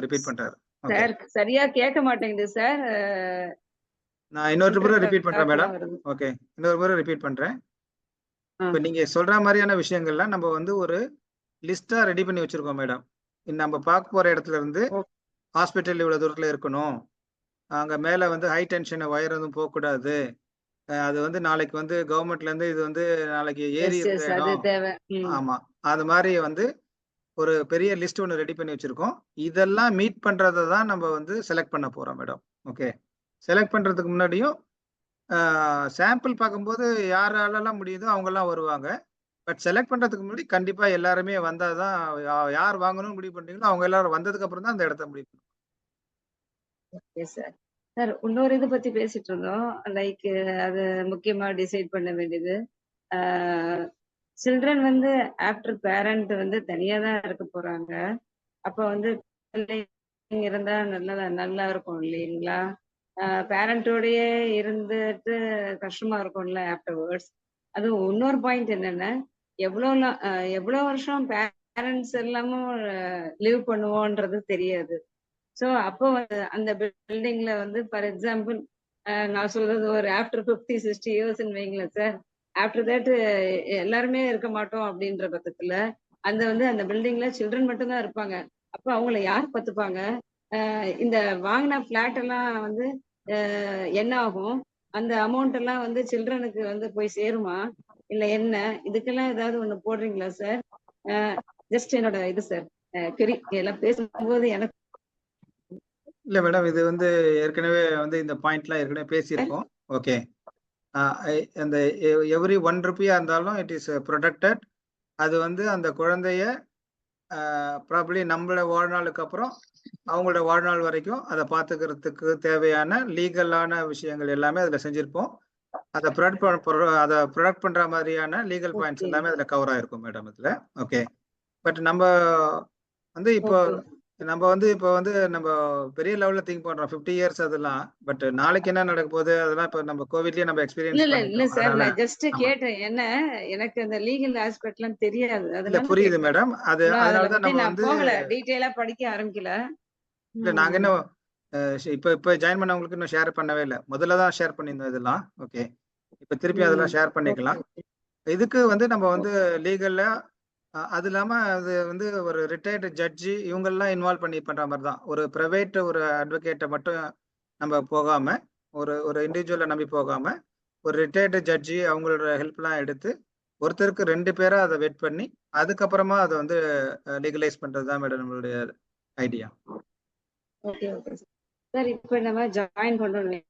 Repeat பண்றாரு. Okay. Sir சரியா கேட்க மாட்டேங்குது சார். நான் இன்னொரு முறை ரிப்பீட் பண்றேன் மேடம். ஓகே. இன்னொரு முறை ரிப்பீட் பண்றேன். இப்ப நீங்க சொல்ற மாதிரியான விஷயங்கள்லாம் நம்ம வந்து ஒரு லிஸ்டா ரெடி பண்ணி வச்சிருக்கோம் மேடம். நம்ம பார்க்க போற இடத்துல இருந்து ஹாஸ்பிட்டல் இவ்வளவு தூரத்துல இருக்கணும். அங்க மேல வந்து ஹை டென்ஷன் வயர் எதுவும் போகக்கூடாது. அது வந்து நாளைக்கு வந்து கவர்மெண்ட்ல இருந்து இது வந்து நாளைக்கு ஏரி இருந்த இடம். ஆமா. அது மாதிரி வந்து ஒரு பெரிய லிஸ்ட் ஒன்று ரெடி பண்ணி வச்சிருக்கோம். இதெல்லாம் மீட் பண்றதை தான் நம்ம வந்து செலக்ட் பண்ண போறோம் மேடம். ஓகே. செலக்ட் பண்றதுக்கு முன்னாடியும் சாம்பிள் பார்க்கும்போது யாராலெல்லாம் முடியுதோ அவங்கெல்லாம் வருவாங்க. பட் செலக்ட் பண்றதுக்கு முன்னாடி கண்டிப்பா எல்லாருமே வந்தாதான் யார் வாங்கணும்னு முடிவு பண்றீங்களோ அவங்க எல்லாரும் வந்ததுக்கு அப்புறம் தான் அந்த இடத்த முடிவு பண்ணுவோம். Okay sir. சார் இன்னொரு இதை பத்தி பேசிட்டு இருந்தோம். லைக் அது முக்கியமா டிசைட் பண்ண வேண்டியது. சில்ட்ரன் வந்து ஆஃப்டர் பேரண்ட் வந்து தனியா தான் இருக்க போறாங்க. அப்ப வந்து இருந்தா நல்லா இருக்கும் இல்லைங்களா? பேரண்டோடயே இருந்துட்டு கஷ்டமா இருக்கும்ல ஆஃப்டர்வர்ட்ஸ். அது இன்னொரு பாயிண்ட் என்னன்னா, எவ்வளவு வருஷம் பேரண்ட்ஸ் எல்லாமும் லிவ் பண்ணுவோன்றது தெரியாது. ஸோ அப்போ அந்த பில்டிங்ல வந்து ஃபார் எக்ஸாம்பிள் நான் சொல்றது ஒரு ஆஃப்டர் 50-60 இயர்ஸ்ன்னு வைங்களேன் சார். ஆஃப்டர் தட் எல்லாருமே இருக்க மாட்டோம் அப்படின்ற பட்சத்துல அந்த பில்டிங்ல சில்ட்ரன் மட்டும்தான் இருப்பாங்க. அப்போ அவங்கள யார் பார்த்துப்பாங்க? இந்த வாங்கின பிளாட் எல்லாம் வந்து என்ன ஆகும்? அந்த அமௌண்ட் எல்லாம் வந்து சில்ட்ரனுக்கு வந்து போய் சேருமா இல்ல என்ன? இதுக்கெல்லாம் ஏதாவது ஒண்ணு போடுறீங்களா சார்? ஜஸ்ட் என்னோட இது சார். எல்லாம் பேசும்போது எனக்கு இல்ல மேடம், இது வந்து ஏற்கனவே வந்து இந்த பாயிண்ட்லாம் ஏற்கனவே பேசியிருக்கோம். ஓகே. அந்த எவ்ரி 1 ரூபியா இருந்தாலும் இட் இஸ் ப்ரொடெக்டட். அது வந்து அந்த குழந்தைய ப்ராபப்ளி நம்மளோட வாழ்நாளுக்கு அப்புறம் அவங்களோட வாழ்நாள் வரைக்கும் அதை பார்த்துக்கிறதுக்கு தேவையான லீகலான விஷயங்கள் எல்லாமே அதில் செஞ்சிருப்போம். அதை ப்ரொடக்ட் பண்ற மாதிரியான லீகல் பாயிண்ட்ஸ் எல்லாமே அதில் கவர் ஆயிருக்கும் மேடம் இதுல. ஓகே. பட் நம்ம வந்து இப்போ நம்ம பெரிய லெவல்ல திங்க் பண்றோம் 50 இயர்ஸ் அதெல்லாம். பட் நாளைக்கு என்ன நடக்க போகுது அதெல்லாம் இப்ப நம்ம கோவிட்லயே நம்ம எக்ஸ்பீரியன்ஸ் இல்ல சார், நான் ஜஸ்ட் கேட்டேன். என்ன எனக்கு அந்த லீகல் ஆஸ்பெக்ட் எல்லாம் தெரியாது. இல்ல புரியுது மேடம். அதனால தான் நம்ம வந்து போகல டீடைலா படிக்க ஆரம்பிக்கல. இல்ல நாங்க என்ன இப்ப ஜாயின் பண்ணவங்களுக்கு இன்னும் ஷேர் பண்ணவே இல்ல. முதல்ல தான் ஷேர் பண்ணியிருந்தோம் இதெல்லாம். ஓகே. இப்ப திருப்பி அதெல்லாம் ஷேர் பண்ணிக்கலாம். இதுக்கு வந்து நம்ம வந்து லீகல்ல அது இல்லாம அது வந்து ஒரு ரிட்டையர்டு ஜட்ஜி இவங்கெல்லாம் இன்வால்வ் பண்ணி பண்ற மாதிரி தான். ஒரு பிரைவேட் ஒரு அட்வொகேட்டை மட்டும் நம்ம போகாம ஒரு இண்டிவிஜுவலை நம்பி போகாம ஒரு ரிட்டையர்டு ஜட்ஜி அவங்களோட ஹெல்ப்லாம் எடுத்து ஒருத்தருக்கு 2 பேரா அதை வெயிட் பண்ணி அதுக்கப்புறமா அதை வந்து லீகலைஸ் பண்றது தான் மேடம் நம்மளுடைய ஐடியா. Okay okay sir. இப்போ நம்ம ஜாயின் பண்ணணும்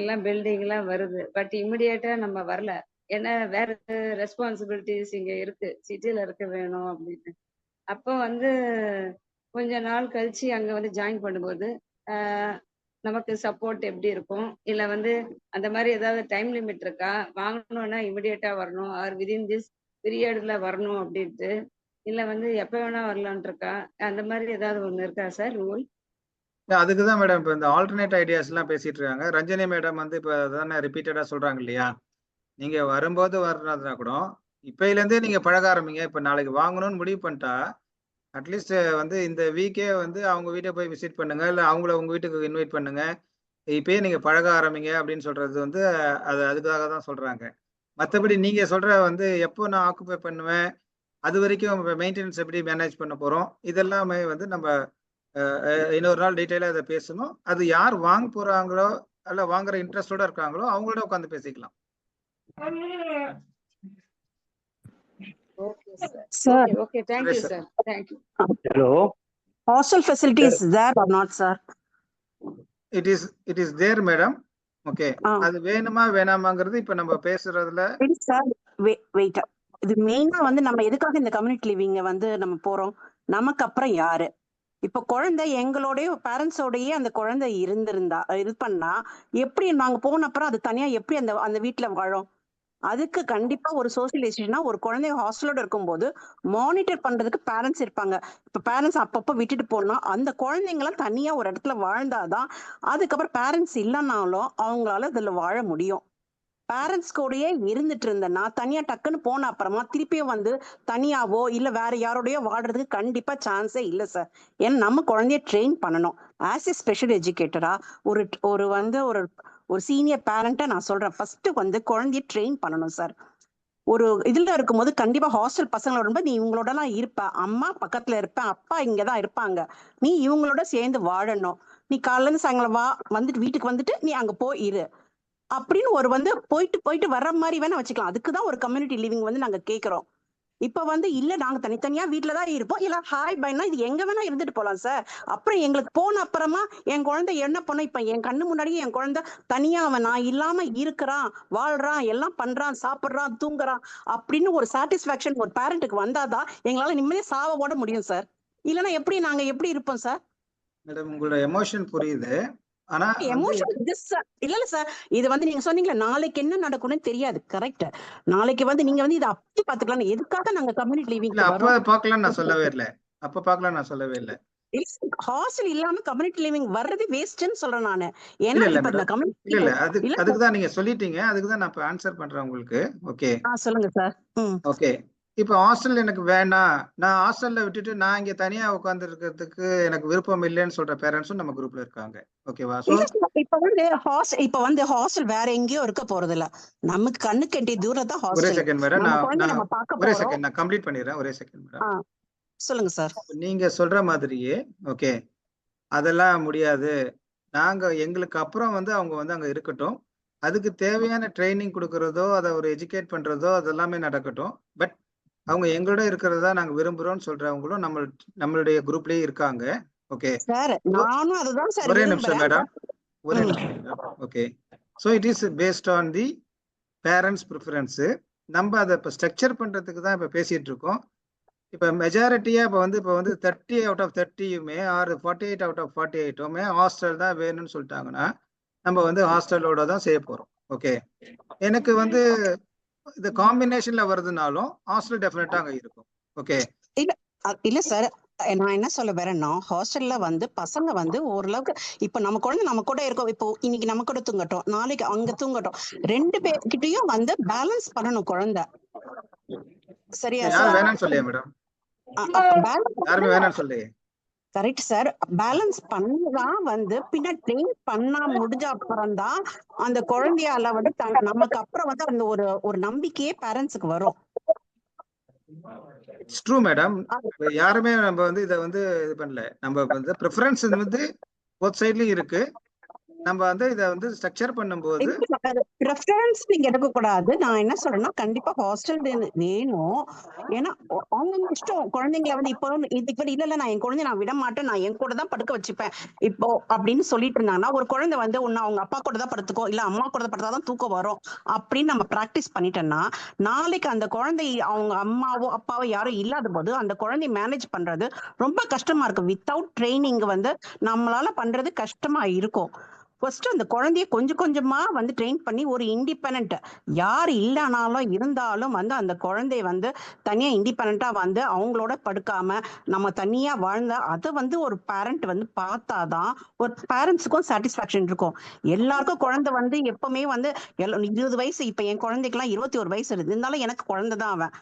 எல்லாம் பில்டிங் எல்லாம் வருது. பட் இமிடியேட்டா நம்ம வரல. ஏன்னா வேற ரெஸ்பான்சிபிலிட்டிஸ் இங்க இருக்கு, சிட்டில இருக்க வேணும் அப்படின்னு. அப்போ வந்து கொஞ்ச நாள் கழிச்சு அங்க வந்து ஜாயின் பண்ணும்போது நமக்கு சப்போர்ட் எப்படி இருக்கும்? இல்ல வந்து அந்த மாதிரி ஏதாவது டைம் லிமிட் இருக்கா? வாங்கணும்னா இமிடியேட்டா வரணும் ஆர் விதின் திஸ் பீரியட்ல வரணும் அப்படின்ட்டு, இல்ல வந்து எப்ப வேணா வரலான் இருக்கா? அந்த மாதிரி ஏதாவது ஒண்ணு இருக்கா சார் ரூல்? அதுக்கு தான் மேடம் இப்ப இந்த ஆல்டர்னேட் ஐடியாஸ் எல்லாம் பேசிட்டு இருக்காங்க. ரஞ்சனி மேடம் வந்து இப்ப அதானே ரிப்பீட்டடா சொல்றாங்க இல்லையா? நீங்க வரும்போது வர்றதுனா கூட இப்பையில இருந்தே நீங்க பழக ஆரம்பிங்க. இப்ப நாளைக்கு வாங்கணும்னு முடிவு பண்ணிட்டா அட்லீஸ்ட் வந்து இந்த வீக்கே வந்து அவங்க வீட்டை போய் விசிட் பண்ணுங்க. இல்ல அவங்கள உங்க வீட்டுக்கு இன்வைட் பண்ணுங்க. இப்பயே நீங்க பழக ஆரம்பிங்க அப்படின்னு சொல்றது வந்து அதுக்காக தான் சொல்றாங்க. மத்தபடி நீங்க சொல்ற வந்து எப்போ நான் ஆக்குபை பண்ணுவேன், அது வரைக்கும் மெயின்டெனன்ஸ் எப்படி மேனேஜ் பண்ண போறோம், இதெல்லாமே வந்து நம்ம இன்னொரு நாள் டீட்டெயிலா இதை பேசணும். அது யார் வாங்க போறாங்களோ அல்ல வாங்குற இன்ட்ரெஸ்டோட இருக்காங்களோ அவங்களோட உட்காந்து பேசிக்கலாம். Sir. Okay, thank you, sir. Thank you. Hello. Hostel facilities there or not, sir? It is there, madam. Okay. அது வேணுமா வேணாமாங்கிறது இப்ப நம்ம பேசுறதுல சார் வெயிட். இது மெயினா வந்து நம்ம எதுக்காக இந்த கம்யூனிட்டி லிவிங்க வந்து நம்ம போறோம்? நமக்கு அப்புறம் யாரு? இப்ப குழந்தை எங்களோடய பேரண்ட்ஸோடயே அந்த குழந்தை இது பண்ணா எப்படி நாங்க போன அப்புறம் அது தனியா எப்படி அந்த வீட்டுல வாழும்? அதுக்கு கண்டிப்பா ஒரு சோசியலைசேஷனா ஒரு குழந்தைய ஹாஸ்டலோட இருக்கும்போது மானிட்டர் பண்றதுக்கு பேரண்ட்ஸ் இருப்பாங்க. இப்ப பேரண்ட்ஸ் அப்பப்ப விட்டுட்டு போனா அந்த குழந்தைங்களாம் தனியா ஒரு இடத்துல வாழ்ந்தாதான் அதுக்கப்புறம் பேரண்ட்ஸ் இல்லைன்னாலும் அவங்களால இதுல வாழ முடியும். பேரண்ட்ஸ் கூடயே இருந்துட்டு இருந்தேன்னா தனியா டக்குன்னு போன அப்புறமா திருப்பியும் வந்து தனியாவோ இல்ல வேற யாரோடய வாழ்றதுக்கு கண்டிப்பா சான்ஸே இல்ல சார். ஏன்னா நம்ம குழந்தைய ட்ரெயின் பண்ணணும். ஆஸ் எ ஸ்பெஷல் எஜுகேட்டரா ஒரு ஒரு வந்து ஒரு ஒரு சீனியர் பேரண்டா நான் சொல்றேன், ஃபர்ஸ்ட் வந்து குழந்தைய ட்ரெயின் பண்ணணும் சார். ஒரு இதுல இருக்கும்போது கண்டிப்பா ஹாஸ்டல் பசங்களோட இருக்கும்போது நீ இவங்களோட எல்லாம் இருப்ப, அம்மா பக்கத்துல இருப்ப, அப்பா இங்கதான் இருப்பாங்க, நீ இவங்களோட சேர்ந்து வாழணும். நீ காலையில இருந்து சாயங்காலம் வா, வந்துட்டு வீட்டுக்கு வந்துட்டு நீ அங்க போய் இரு அப்படின்னு ஒரு வந்து போயிட்டு போயிட்டு வர்ற மாதிரி வேணா வச்சுக்கலாம். அதுக்குதான் ஒரு கம்யூனிட்டி லிவிங் வந்து நாங்க கேக்குறோம். இப்ப வந்து இல்ல நாங்க தனித்தனியா வீட்டுலதான் இருப்போம், இல்ல ஹாய் பைனா இது எங்க வேணா இருந்துட்டு போலாம் சார். அப்புறம் எங்களுக்கு போன அப்புறமா என் குழந்தை என்ன பண்ணும், இப்ப என் கண்ணு முன்னாடியே என் குழந்தை தனியா அவன் நான் இல்லாம இருக்கிறான், வாழ்றான், எல்லாம் பண்றான், சாப்பிடுறான், தூங்குறான் அப்படின்னு ஒரு சாட்டிஸ்பாக்சன் ஒரு பேரண்ட்டுக்கு வந்தாதான் எங்களால நிம்மதியா சாவ ஓட முடியும் சார். இல்லைன்னா எப்படி நாங்க எப்படி இருப்போம் சார்? மேடம் உங்களோட எமோஷன் புரியுது. ஆனா வந்து எமோஷன் இல்ல சார். இது வந்து நீங்க சொன்னீங்களா நாளைக்கு என்ன நடக்கும்னு தெரியாது, கரெக்ட். நாளைக்கு வந்து நீங்க வந்து இதை அப்படி பாத்துக்கலாம். எதுக்காக நாங்க கம்யூனிட்டி இல்ல லிவிங் அப்ப வரோம்? பாக்கலாம் நான் சொல்லவே இல்லை. அப்ப பாக்கலாம் நான் சொல்லவே இல்லை. ஹாஸ்டல் இல்லாம கம்யூனிட்டி லிவிங் வர்றது வேஸ்ட்னு சொல்றேன் நானு. ஏன்னா இல்ல இல்ல இப்ப இந்த மேடம், கம்யூனிட்டி இல்ல இல்ல இல்ல அதுக்குதான் நீங்க சொல்லிட்டீங்க. அதுக்குதான் நான் இப்ப ஆன்சர் பண்றேன் உங்களுக்கு. ஓகே சொல்லுங்க சார். ஓகே. இப்ப ஹாஸ்டல் எனக்கு வேணாம், நான் ஹாஸ்டல்ல விட்டுட்டு நான் இங்க தனியா உட்கார்ந்து இருக்கிறதுக்கு எனக்கு விருப்பம் இல்லைன்னு சொல்ற பேரண்ட்ஸும் நம்ம குரூப்ல இருக்காங்க. ஓகேவா? சோ இப்ப வந்து ஹாஸ்டல் வேற எங்கேயோ இருக்க போறது இல்ல, நமக்கு கண்ணு கெட்டிய தூரம் தான் ஒரே ஹாஸ்டல். செகண்ட் மேடம், நம்ம நான் குழந்தை நான் நம்ம பார்க்க ஒரே போறோம். செகண்ட் நான் கம்ப்ளீட் பண்ணிடுறேன். ஒரே செகண்ட் மேடம். சொல்லுங்க சார். நீங்க சொல்ற மாதிரியே ஓகே, அதெல்லாம் முடியாது. நாங்க எங்களுக்கு அப்புறம் வந்து அவங்க வந்து அங்க இருக்கட்டும். அதுக்கு தேவையான ட்ரைனிங் கொடுக்கறதோ, அதை ஒரு எஜுகேட் பண்றதோ அதெல்லாமே நடக்கட்டும். பட் அவங்க எங்களோட இருக்கிறதா நாங்க விரும்புறோம்னு சொல்றவங்களும் நம்மளுடைய குரூப்லயே இருக்காங்க. ஓகே சார் நானும் அதுதான் சார் ஒரே நிமிஷம் விரும்புறேன். மேடம், ஒரே நிமிஷம் madam. Okay so it is based on the parents preference. நம்ம அதை இப்போ ஸ்ட்ரக்சர் பண்றதுக்கு தான் இப்போ பேசிட்டு இருக்கோம். இப்போ மெஜாரிட்டியா இப்போ வந்து 30 அவுட் ஆஃப் 30யுமே ஆர் 48 அவுட் ஆஃப் 48மே ஹாஸ்டல் தான் வேணும்னு சொல்லிட்டாங்கன்னா நம்ம வந்து ஹாஸ்டலோட தான் செய்ய போறோம். ஓகே எனக்கு வந்து இது காம்பினேஷன்ல வருதுனாலும் ஹாஸ்டல் டெஃபினட்டா அங்க இருக்கும். ஓகே இல்ல சார், நான் என்ன சொல்ல வரேன்னா ஹாஸ்டல்ல வந்து பசங்க வந்து ஓரளவுக்கு இப்ப நம்ம குழந்தை நம்ம கூட இருக்கோம், இப்போ இன்னைக்கு நம்ம கூட தூங்கட்டும், நாளைக்கு அங்க தூங்கட்டும், ரெண்டு பேர்கிட்டயும் வந்து பேலன்ஸ் பண்ணணும் குழந்தை. சரியா யாரும் சார்? வேணாம்னு சொல்லியா மேடம்? யாருமே வேணாம்னு சொல்லி கரெக்ட் சார். பேலன்ஸ் பண்ணதான் வந்து பின்ன ட்ரெயின் பண்ணா முடிஞ்ச அப்புறம் தான் அந்த குழந்தையால வந்து நமக்கு அப்புறம் வந்து அந்த ஒரு நம்பிக்கையே பேரண்ட்ஸுக்கு வரும். It's true madam. யாருமே நம்ம வந்து இதை வந்து இது பண்ணல. நம்ம வந்து ப்ரிஃபரன்ஸ் வந்து போத் சைட்லயும் இருக்கு. நம்ம வந்து இதை வந்து ஸ்ட்ரக்சர் பண்ணும்போது ப்ரெஃபரன்ஸ் நீங்க எடுக்க கூடாது. நான் என்ன சொல்றேன்னா கண்டிப்பா ஹாஸ்டல் வேணும். ஏன்னா அவங்க இஷ்டம். குழந்தைங்களை வந்து இப்போ இதுக்கு இல்ல நான் என் குழந்தை நான் விட மாட்டேன், நான் என் கூட தான் படுக்க வச்சுப்பேன் இப்போ அப்படின்னு சொல்லிட்டு இருந்தாங்கன்னா ஒரு குழந்தை வந்து ஒன்னு அவங்க அப்பா கூட தான் படுத்துக்கோ, இல்ல அம்மா கூட தான் படுத்தாதான் தூக்கம் வரும் அப்படின்னு நம்ம பிராக்டிஸ் பண்ணிட்டோம்னா நாளைக்கு அந்த குழந்தை அவங்க அம்மாவோ அப்பாவோ யாரும் இல்லாத போது அந்த குழந்தைய மேனேஜ் பண்றது ரொம்ப கஷ்டமா இருக்கு. வித்தவுட் ட்ரைனிங் வந்து நம்மளால பண்றது கஷ்டமா இருக்கும். ஃபர்ஸ்ட் அந்த குழந்தைய கொஞ்சம் கொஞ்சமா வந்து ட்ரெயின் பண்ணி ஒரு இண்டிபெண்ட், யார் இல்லைனாலும் இருந்தாலும் வந்து அந்த குழந்தைய வந்து தனியா இண்டிபெண்டா வந்து அவங்களோட படுக்காம நம்ம தனியா வாழ்ந்தா அதை வந்து ஒரு பேரண்ட் வந்து பார்த்தாதான் ஒரு பேரண்ட்ஸுக்கும் சாட்டிஸ்பாக்சன் இருக்கும். எல்லாருக்கும் குழந்தை வந்து எப்பவுமே வந்து 20 வயசு, இப்ப என் குழந்தைக்கு 21 வயசு இருக்கு, இருந்தாலும் எனக்கு குழந்தை தான் அவன்.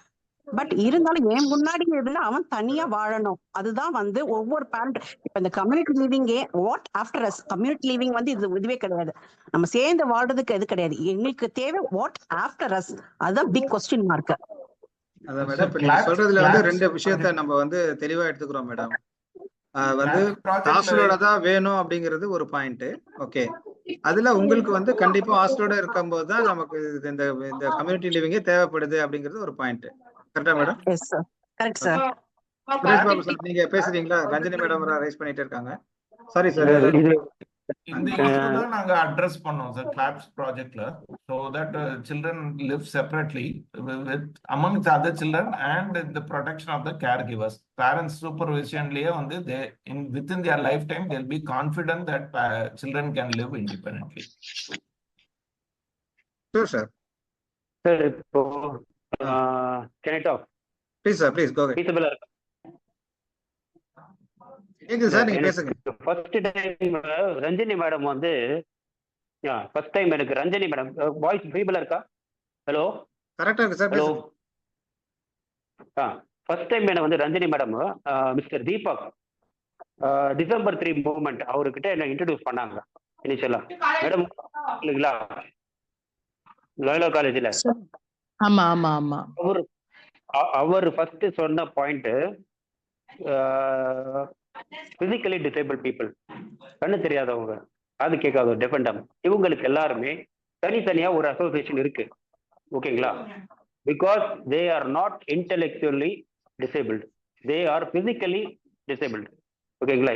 பட் இருந்தாலும் என் முன்னாடி இதுல அவன் தனியா வாழணும். அதுதான் வந்து ஒவ்வொரு பேரண்ட். இப்ப இந்த கம்யூனிட்டி லிவிங்கே what after us, community living வந்து இதுவே கிடையாது, நம்ம சேர்ந்து வாழ்றதுக்கு எது கிடையாது. எங்களுக்கு தேவை வாட் ஆஃப்டர் அஸ், அதுதான் பிக் கொஸ்டின் மார்க். அதான் மேடம் இப்ப நீங்க சொல்றதுல வந்து ரெண்டு விஷயத்த நம்ம வந்து தெளிவா எடுத்துக்கிறோம் மேடம். வந்து ஹாஸ்டலோட தான் வேணும் அப்படிங்கிறது ஒரு பாயிண்ட். ஓகே அதுல உங்களுக்கு வந்து கண்டிப்பா ஹாஸ்டலோட இருக்கும்போது தான் நமக்கு இந்த கம்யூனிட்டி லிவிங்கே தேவைப்படுது அப்படிங்கிறது ஒரு பாயிண்ட். கரெக்டா madam? Yes sir, correct sir. Suresh Babu sir நீங்க பேசுறீங்களா? ரஞ்சினி மேடம் ரைஸ் பண்ணிட்டு இருக்காங்க. Sorry sir. இந்த இஷ்யூ தான் நாங்க அட்ரஸ் பண்ணோம் சார் கிளாப்ஸ் ப்ராஜெக்ட்ல. so that children live separately with amongst other children and the protection of the caregivers. Parents supervisionலயே வந்து within their lifetime they'll be confident that children can live independently. Sure sir. Sir, இப்போ can I talk? Please sir, please go ahead. Feasible இருக்கு. கேக்குது sir, நீங்க பேசுங்க. First time Ranjini madam வந்து first time எனக்கு Ranjani madam voice ஃபீபிளா இருக்கா? Hello கரெக்டா இருக்கு சார், ஹலோ. பேசுங்க. ஃபர்ஸ்ட் டைம் எனக்கு வந்து Ranjani madam mister Deepak December 3 movement அவர்கிட்ட என்ன இன்ட்ரடியூஸ் பண்ணாங்க இனிஷியலா. மேடம் இல்லைங்களா லயோலா காலேஜில்? ஆமா ஆமா ஆமா. அவர் ஃபர்ஸ்ட் சொன்ன பாயிண்ட் பிசிக்கலி டிசேபிள் பீப்புள், கண்ணு தெரியாதவங்க, அது கேட்காத டிபெண்டம், இவங்களுக்கு எல்லாருமே தனித்தனியா ஒரு அசோசியேஷன் இருக்கு. ஓகேங்களா? Because they are not intellectually disabled, they are physically disabled. ஓகேங்களா?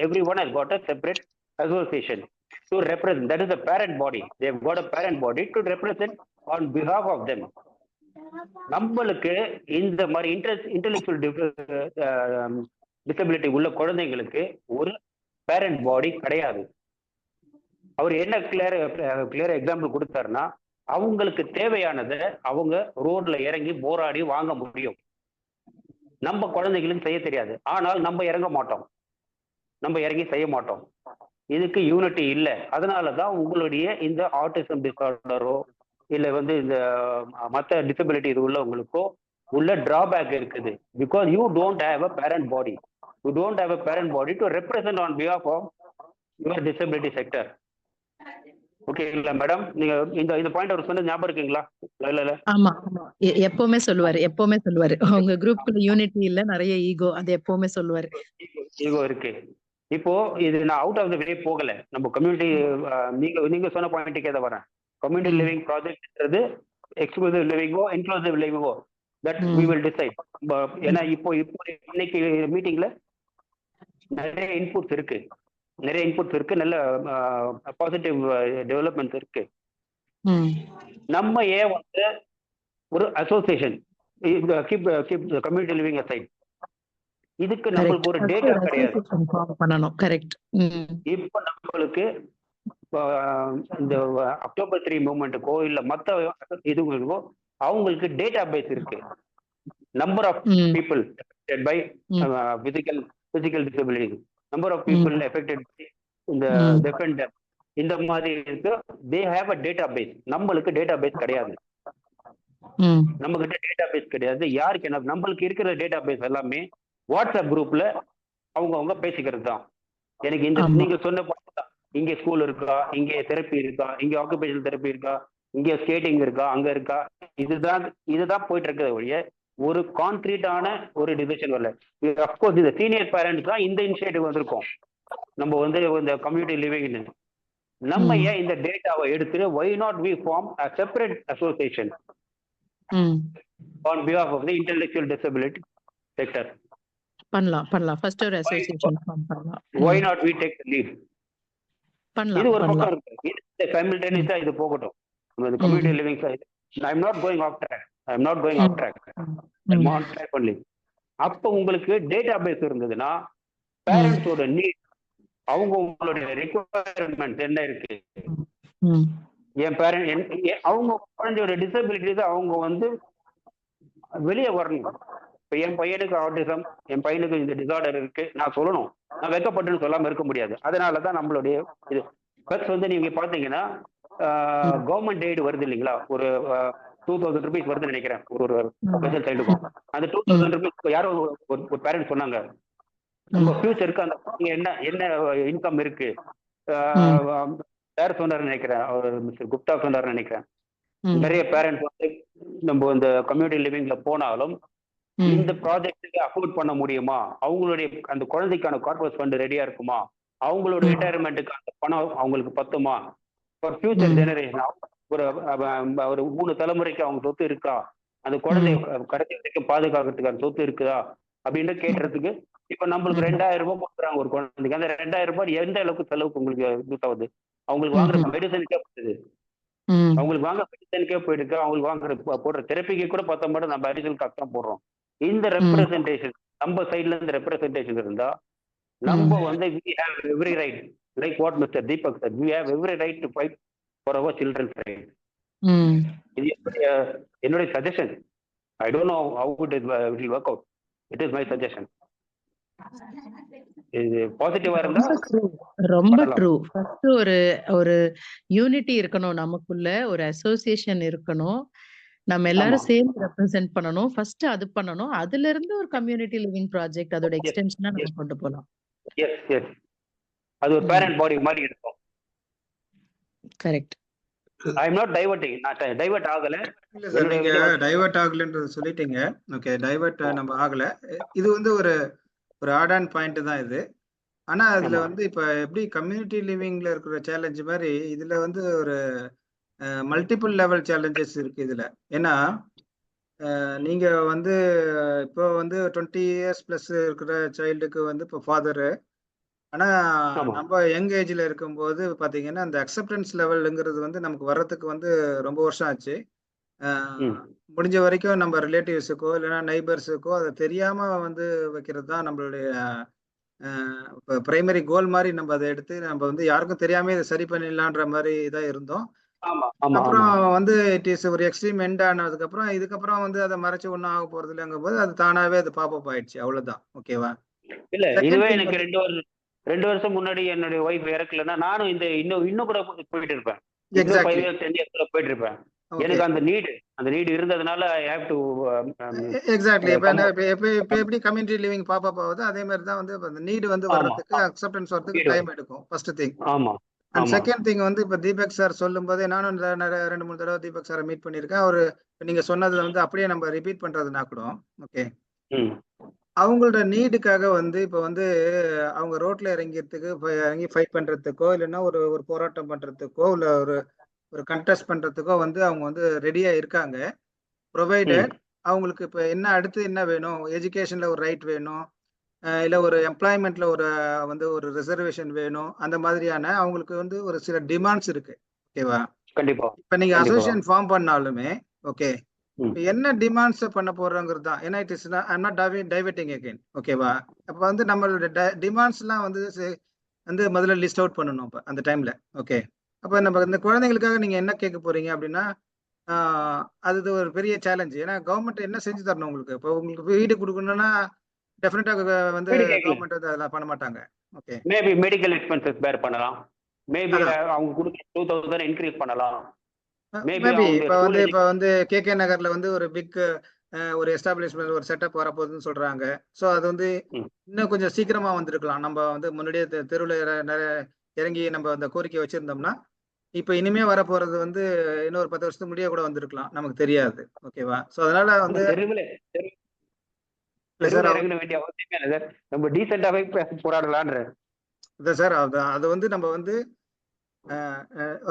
Every one has got a separate association to represent, that is the parent body, they have got a parent body to represent on behalf of them. நம்மளுக்கு இந்த மாதிரி intellectual disability உள்ள குழந்தைங்களுக்கு ஒரு parent பாடி கிடையாது. அவர் என்ன clear example கொடுத்தாருன்னா, அவங்களுக்கு தேவையானதை அவங்க ரோட்ல இறங்கி போராடி வாங்க முடியும். நம்ம குழந்தைகளும் செய்ய தெரியாது, ஆனால் நம்ம இறங்க மாட்டோம், நம்ம இறங்கி செய்ய மாட்டோம். இதுக்கு யூனிட்டி இல்லை. அதனாலதான் உங்களுடைய இந்த ஆட்டிசம் டிசார்டரோ இல்லை வந்து இந்த மற்ற டிசபிலிட்டி இது உள்ளவங்களுக்கோ உள்ள டிராபேக் இருக்குது. Because you don't have a parent body, you don't have a parent body to represent on behalf of your disability sector. ஓகேங்களா மேடம்? நீங்க இந்த பாயிண்ட் அவர் சொன்னது ஞாபகம் இருக்குங்களா? இல்ல. ஆமா ஆமா, எப்பவுமே சொல்லுவாரு உங்க குரூப்ல யூனிட்டி இல்ல, நிறைய ஈகோ, அது எப்பவுமே சொல்லுவாரு. ஈகோ இருக்கு. இப்போ இது நான் அவுட் ஆஃப் த வே போகல, நம்ம கம்யூனிட்டி நீங்க சொன்ன பாயிண்ட்டுக்கே தான் வரேன். கம்யூனிட்டி லிவிங் ப்ராஜெக்ட்ன்றது எக்ஸ்க்ளூசிவ் லிவிங்கோ இன்க்ளூசிவ் லிவிங்கோ தட் வி வில் டிசைட். ஏன்னா இப்போ இன்னைக்கு மீட்டிங்ல நிறைய இன்புட்ஸ் இருக்கு, நல்ல பாசிட்டிவ் டெவலப்மெண்ட்ஸ் இருக்கு. நம்ம ஏன் வந்து ஒரு அசோசியேஷன் கம்யூனிட்டி லிவிங் அசைட், இதுக்கு நம்மளுக்கு ஒரு டேட்டா கிடையாது. இப்ப நம்மளுக்கு இந்த அக்டோபர் 3 மூவ்மெண்ட்டுக்கோ இல்ல மத்த இதுங்களுக்கோ அவங்களுக்கு டேட்டா பேஸ் இருக்கு. Number of people by physical disability, number of people affected by இந்த டிஃபெண்டர், இந்த மாதிரி இருக்கு. They have a database. நம்மளுக்கு டேட்டா பேஸ் கிடையாது. நம்ம கிட்ட டேட்டா பேஸ் கிடையாது. யாருக்கு என்ன, நம்மளுக்கு இருக்கிற டேட்டா பேஸ் எல்லாமே வாட்ஸ்அப் குரூப்ல அவங்க பேசிக்கிறது தான். எனக்கு இந்த நீங்க சொன்ன இங்க ஸ்கூல் இருக்கா, இங்க தெரப்பி இருக்கா, இங்க ஆக்குபேஷனல் தெரப்பி இருக்கா, இங்க ஸ்கேட்டிங் இருக்கா, அங்க இருக்கா, இதுதான் போயிட்டு இருக்கிறது ஒழிய ஒரு கான்கிரீட்டான ஒரு டிசிஷன் வரல. அப்கோர்ஸ் இந்த சீனியர் பேரண்ட்ஸ் தான் இந்த இனிஷியேட்டிவ் வந்திருக்கோம். நம்ம வந்து இந்த கம்யூனிட்டி லிவிங் நம்ம ஏன் இந்த டேட்டாவை எடுத்து why not we form a separate association on behalf of the intellectual disability sector? பண்ணலாம் ஃபர்ஸ்ட் ஒரு அசோசியேஷன் ஃபார்ம் பண்ணலாம். Why not we take the lead? இது ஒரு பக்கம் இருக்கு. இது சைமல்டேனியஸா இது போகட்டும். இந்த community living side I am not going off track. I'm on track only. அப்ப உங்களுக்கு டேட்டா பேஸ் இருந்ததுன்னா பேரண்ட்ஸோட நீட், அவங்களுடைய ரிக்வயர்மெண்ட் என்ன இருக்கு, என் பேரண்ட் அவங்க குழந்தையோட டிசபிலிட்டிஸ் அவங்க வந்து வெளியே வரணும். இப்ப என் பையனுக்கு ஆட்டிசம், என் பையனுக்கு இந்த டிசார்டர் இருக்கு நான் சொல்லணும், நான் வெக்கப்பட்டுன்னு சொல்லாம இருக்க முடியாது. அதனாலதான் நம்மளுடைய இது பிளஸ் வந்து நீங்க பாத்தீங்கன்னா கவர்மெண்ட் எய்டு வருது இல்லைங்களா, ஒரு 2000 rupees வருதுன்னு நினைக்கிறேன் ஒரு ஸ்பெஷல் சைல்டுக்கும். அந்த 2000 rupees யாரோ ஒரு பேரண்ட் சொன்னாங்க, உங்க ஃபியூச்சருக்கு அந்த என்ன இன்கம் இருக்கு, யார் சொன்னார் நினைக்கிறேன், அவர் மிஸ்டர் குப்தா சொன்னார் நினைக்கிறேன். நிறைய பேரண்ட்ஸ் வந்து நம்ம இந்த கம்யூனிட்டி லிவிங்ல போனாலும் இந்த ப்ராஜெக்டுக்கு அஃபோர்ட் பண்ண முடியுமா, அவங்களுடைய அந்த குழந்தைக்கான கார்பஸ் ஃபண்ட் ரெடியா இருக்குமா, அவங்களோட ரிட்டையர்மெண்ட்டுக்கு அந்த பணம் அவங்களுக்கு பத்துமா, ஃபார் ஃபியூச்சர் ஜெனரேஷன் ஒரு 3 தலைமுறைக்கு அவங்க சொத்து இருக்கா, அந்த குழந்தைய கடைசி வரைக்கும் பாதுகாக்கிறதுக்கான சொத்து இருக்குதா அப்படின்னு கேட்டுறதுக்கு இப்ப நம்மளுக்கு 2000 ரூபாய் கொடுக்குறாங்க ஒரு குழந்தைக்கு. அந்த 2000 ரூபாய் எந்த அளவுக்கு செலவுக்கு உங்களுக்கு யூஸ் ஆகுது? அவங்களுக்கு வாங்குற மெடிசனுக்கே போயிடுது, அவங்களுக்கு வாங்க மெடிசனுக்கே போயிருக்கு, அவங்களுக்கு வாங்குற போடுற தெரப்பிக்கு கூட 10 மடங்கு நம்ம அடிஷனல் காசு தான் போடுறோம். இந்த ரெப்ரசன்டேஷன் நம்ம சைட்ல இருந்து ரெப்ரசன்டேஷன் இருந்தா நம்ம வந்து we have every right, like what Mr. Deepak said, we have every right to fight for our children's rights. இது என்னுடைய suggestion. I don't know how it will work out. It is my suggestion. இது பாசிட்டிவா இருந்தா ரொம்ப true. ரொம்ப பண்ணலாம். True. First ஒரு ஒரு யூனிட்டி இருக்கணும் நமக்குள்ள. ஒரு அசோசியேஷன் இருக்கணும். நம்ம ஆமா. எல்லாரும் சேர்ந்து ரெப்ரசென்ட் பண்ணணும். ஃபர்ஸ்ட் அது பண்ணணும். அதுல இருந்து ஒரு கம்யூனிட்டி லிவிங் ப்ராஜெக்ட் அதோட எஸ் எக்ஸ்டென்ஷனா நம்ம எஸ் கொண்டு போலாம். எஸ் எஸ் அது ஒரு ம். பேரண்ட் பாடி மாதிரி இருக்கும். Correct. I am not diverting. நான் டைவர்ட் ஆகல. இல்ல சார், என்னுடைய நீங்க இது வந்து டைவர்ட் ஆகலன்றது சொல்லிட்டீங்க. ஓகே, டைவர்ட் நம்ம ஆகல. இது வந்து ஒரு ஆட் ஆன் பாயிண்ட் தான் இது. ஆனா அதுல ஆமா. வந்து இப்ப எப்படி கம்யூனிட்டி லிவிங்ல இருக்கிற சேலஞ்ச் மாதிரி இதுல வந்து ஒரு மல்டிபிள் லெவல் சேலஞ்சஸ் இருக்கு இதுல. ஏன்னா நீங்க வந்து இப்போ வந்து 20 இயர்ஸ் பிளஸ் இருக்கிற சைல்டுக்கு வந்து இப்போ ஃபாதரு. ஆனா ஆமா. நம்ம யங் ஏஜ்ல இருக்கும்போது பாத்தீங்கன்னா அந்த அக்செப்டன்ஸ் லெவல்ங்கிறது வந்து நமக்கு வர்றதுக்கு வந்து ரொம்ப வருஷம் ஆச்சு. ம். முடிஞ்ச வரைக்கும் நம்ம ரிலேட்டிவ்ஸுக்கோ இல்லைன்னா நெய்பர்ஸுக்கோ அதை தெரியாம வந்து வைக்கிறது தான் நம்மளுடைய இப்போ பிரைமரி கோல் மாதிரி நம்ம அதை எடுத்து நம்ம வந்து யாருக்கும் தெரியாம இதை சரி பண்ணிடலான்ற மாதிரி தான் இருந்தோம். ஆமா ஆமா ஆமா. அப்புறம் வந்து இட் இஸ் ஒரு எக்ஸ்ட்ரீம் எண்ட் ஆனதுக்கப்புறம் இதுக்கப்புறம் வந்து அதை மறைச்சு ஒன்றும் ஆக போறது இல்லைங்கும் போது அது தானாவே அது பாப்பப் ஆயிடுச்சு. அவ்வளவுதான். ஓகேவா? இல்ல செகண்ட் இதுவே திங் எனக்கு வந்து 2 வருஷம் முன்னாடி என்னுடைய ஒய்ஃப் இறக்கலன்னா நானும் இந்த இன்னும் கூட போயிட்டு இருப்பேன். இன்னும் 5 எக்ஸாக்ட்லி. இயர்ஸ் 10 இயர்ஸ் கூட போயிட்டு இருப்பேன். ஓகே, எனக்கு அந்த நீடு இருந்ததுனால ஐ ஹேவ் டு எக்ஸாக்ட்லி. இப்போ கம் அவுட். இப்போ எப்படி கம்யூனிட்டி லிவிங் பாப்பப் ஆகுது அதே மாதிரி தான் வந்து அந்த நீடு வந்து ஆமா. வர்றதுக்கு அக்செப்டன்ஸ் வர்றதுக்கு நீடு டைம் எடுக்கும். First thing. ஆமா அண்ட் ஆமா. செகண்ட் திங் வந்து இப்போ தீபக் சார் சொல்லும் போதே நானும் நிறைய 2-3 தடவை தீபக் சாரை மீட் பண்ணியிருக்கேன். அவரு நீங்க சொன்னதுல வந்து அப்படியே நம்ம ரிப்பீட் பண்றதுனா கூட ஓகே, ம். அவங்களோட நீடுக்காக வந்து இப்போ வந்து அவங்க ரோட்ல இறங்கிறதுக்கு இறங்கி ஃபைட் பண்றதுக்கோ இல்லைன்னா ஒரு ஒரு போராட்டம் பண்றதுக்கோ இல்ல ஒரு ஒரு கண்டெஸ்ட் பண்றதுக்கோ வந்து அவங்க வந்து ரெடியா இருக்காங்க. ம். ப்ரொவைடட் அவங்களுக்கு இப்போ என்ன அடுத்து என்ன வேணும், எஜுகேஷன்ல ஒரு ரைட் வேணும், இல்ல ஒரு எம்ப்ளாய்மெண்ட்ல ஒரு வந்து ஒரு ரிசர்வேஷன் வேணும். அந்த மாதிரியான அவங்களுக்கு வந்து ஒரு சில டிமாண்ட்ஸ் இருக்கு. ஓகேவா? கண்டிப்பா இப்ப நீங்க கண்டிப்பா. அசோசியேஷன் ஃபார்ம் பண்ணாலுமே ஓகே, ம். என்ன டிமாண்ட்ஸ் பண்ண போறோங்கிறது தான். ஏன்னா it is I not diverting again. ஓகேவா? அப்ப வந்து நம்மளோட டிமாண்ட்ஸ்லாம் வந்து வந்து முதல்ல லிஸ்ட் அவுட் பண்ணணும் அப்ப அந்த டைம்ல. ஓகே. அப்ப நம்ம இந்த குழந்தைங்களுக்காக நீங்க என்ன கேட்க போறீங்க அப்படின்னா அது ஒரு பெரிய சேலஞ்ச். ஏன்னா கவர்மெண்ட் என்ன செஞ்சு தரணும் உங்களுக்கு? இப்போ உங்களுக்கு வீடு கொடுக்கணும்னா டெஃபினட்டா வந்து வீடு கேட்கல. கவர்மெண்ட் வந்து அதெல்லாம் பண்ண மாட்டாங்க. ஓகே. மேபி மெடிக்கல் எக்ஸ்பென்சஸ் பேர் பண்ணலாம். மேபி அதான். அவங்க கொடுக்குற 2000 இன்க்ரீஸ் பண்ணலாம். மேபி மேபி அவங்க இப்ப ஸ்கூல் வந்து கேகே நகர்ல வந்து ஒரு பிக் ஒரு எஸ்டாப்ளிஷ்மெண்ட் ஒரு செட்டப் வரப்போகுதுன்னு சொல்றாங்க. ஸோ அது வந்து ம். இன்னும் கொஞ்சம் சீக்கிரமா வந்திருக்கலாம். நம்ம வந்து முன்னாடியே தெருவில் இறங்கி நம்ம அந்த கோரிக்கை வச்சிருந்தோம்னா, இப்ப இனிமே வரப்போறது வந்து இன்னொரு 10 வருஷத்துக்கு முடிய கூட வந்திருக்கலாம். நமக்கு தெரியாது. ஓகேவா? ஸோ அதனால வந்து தெருவில் இல்ல சார் இறங்க வேண்டிய அவசியமே இல்லை சார். நம்ம டீசெண்டாவே போராடலான்ற சார் அது வந்து நம்ம வந்து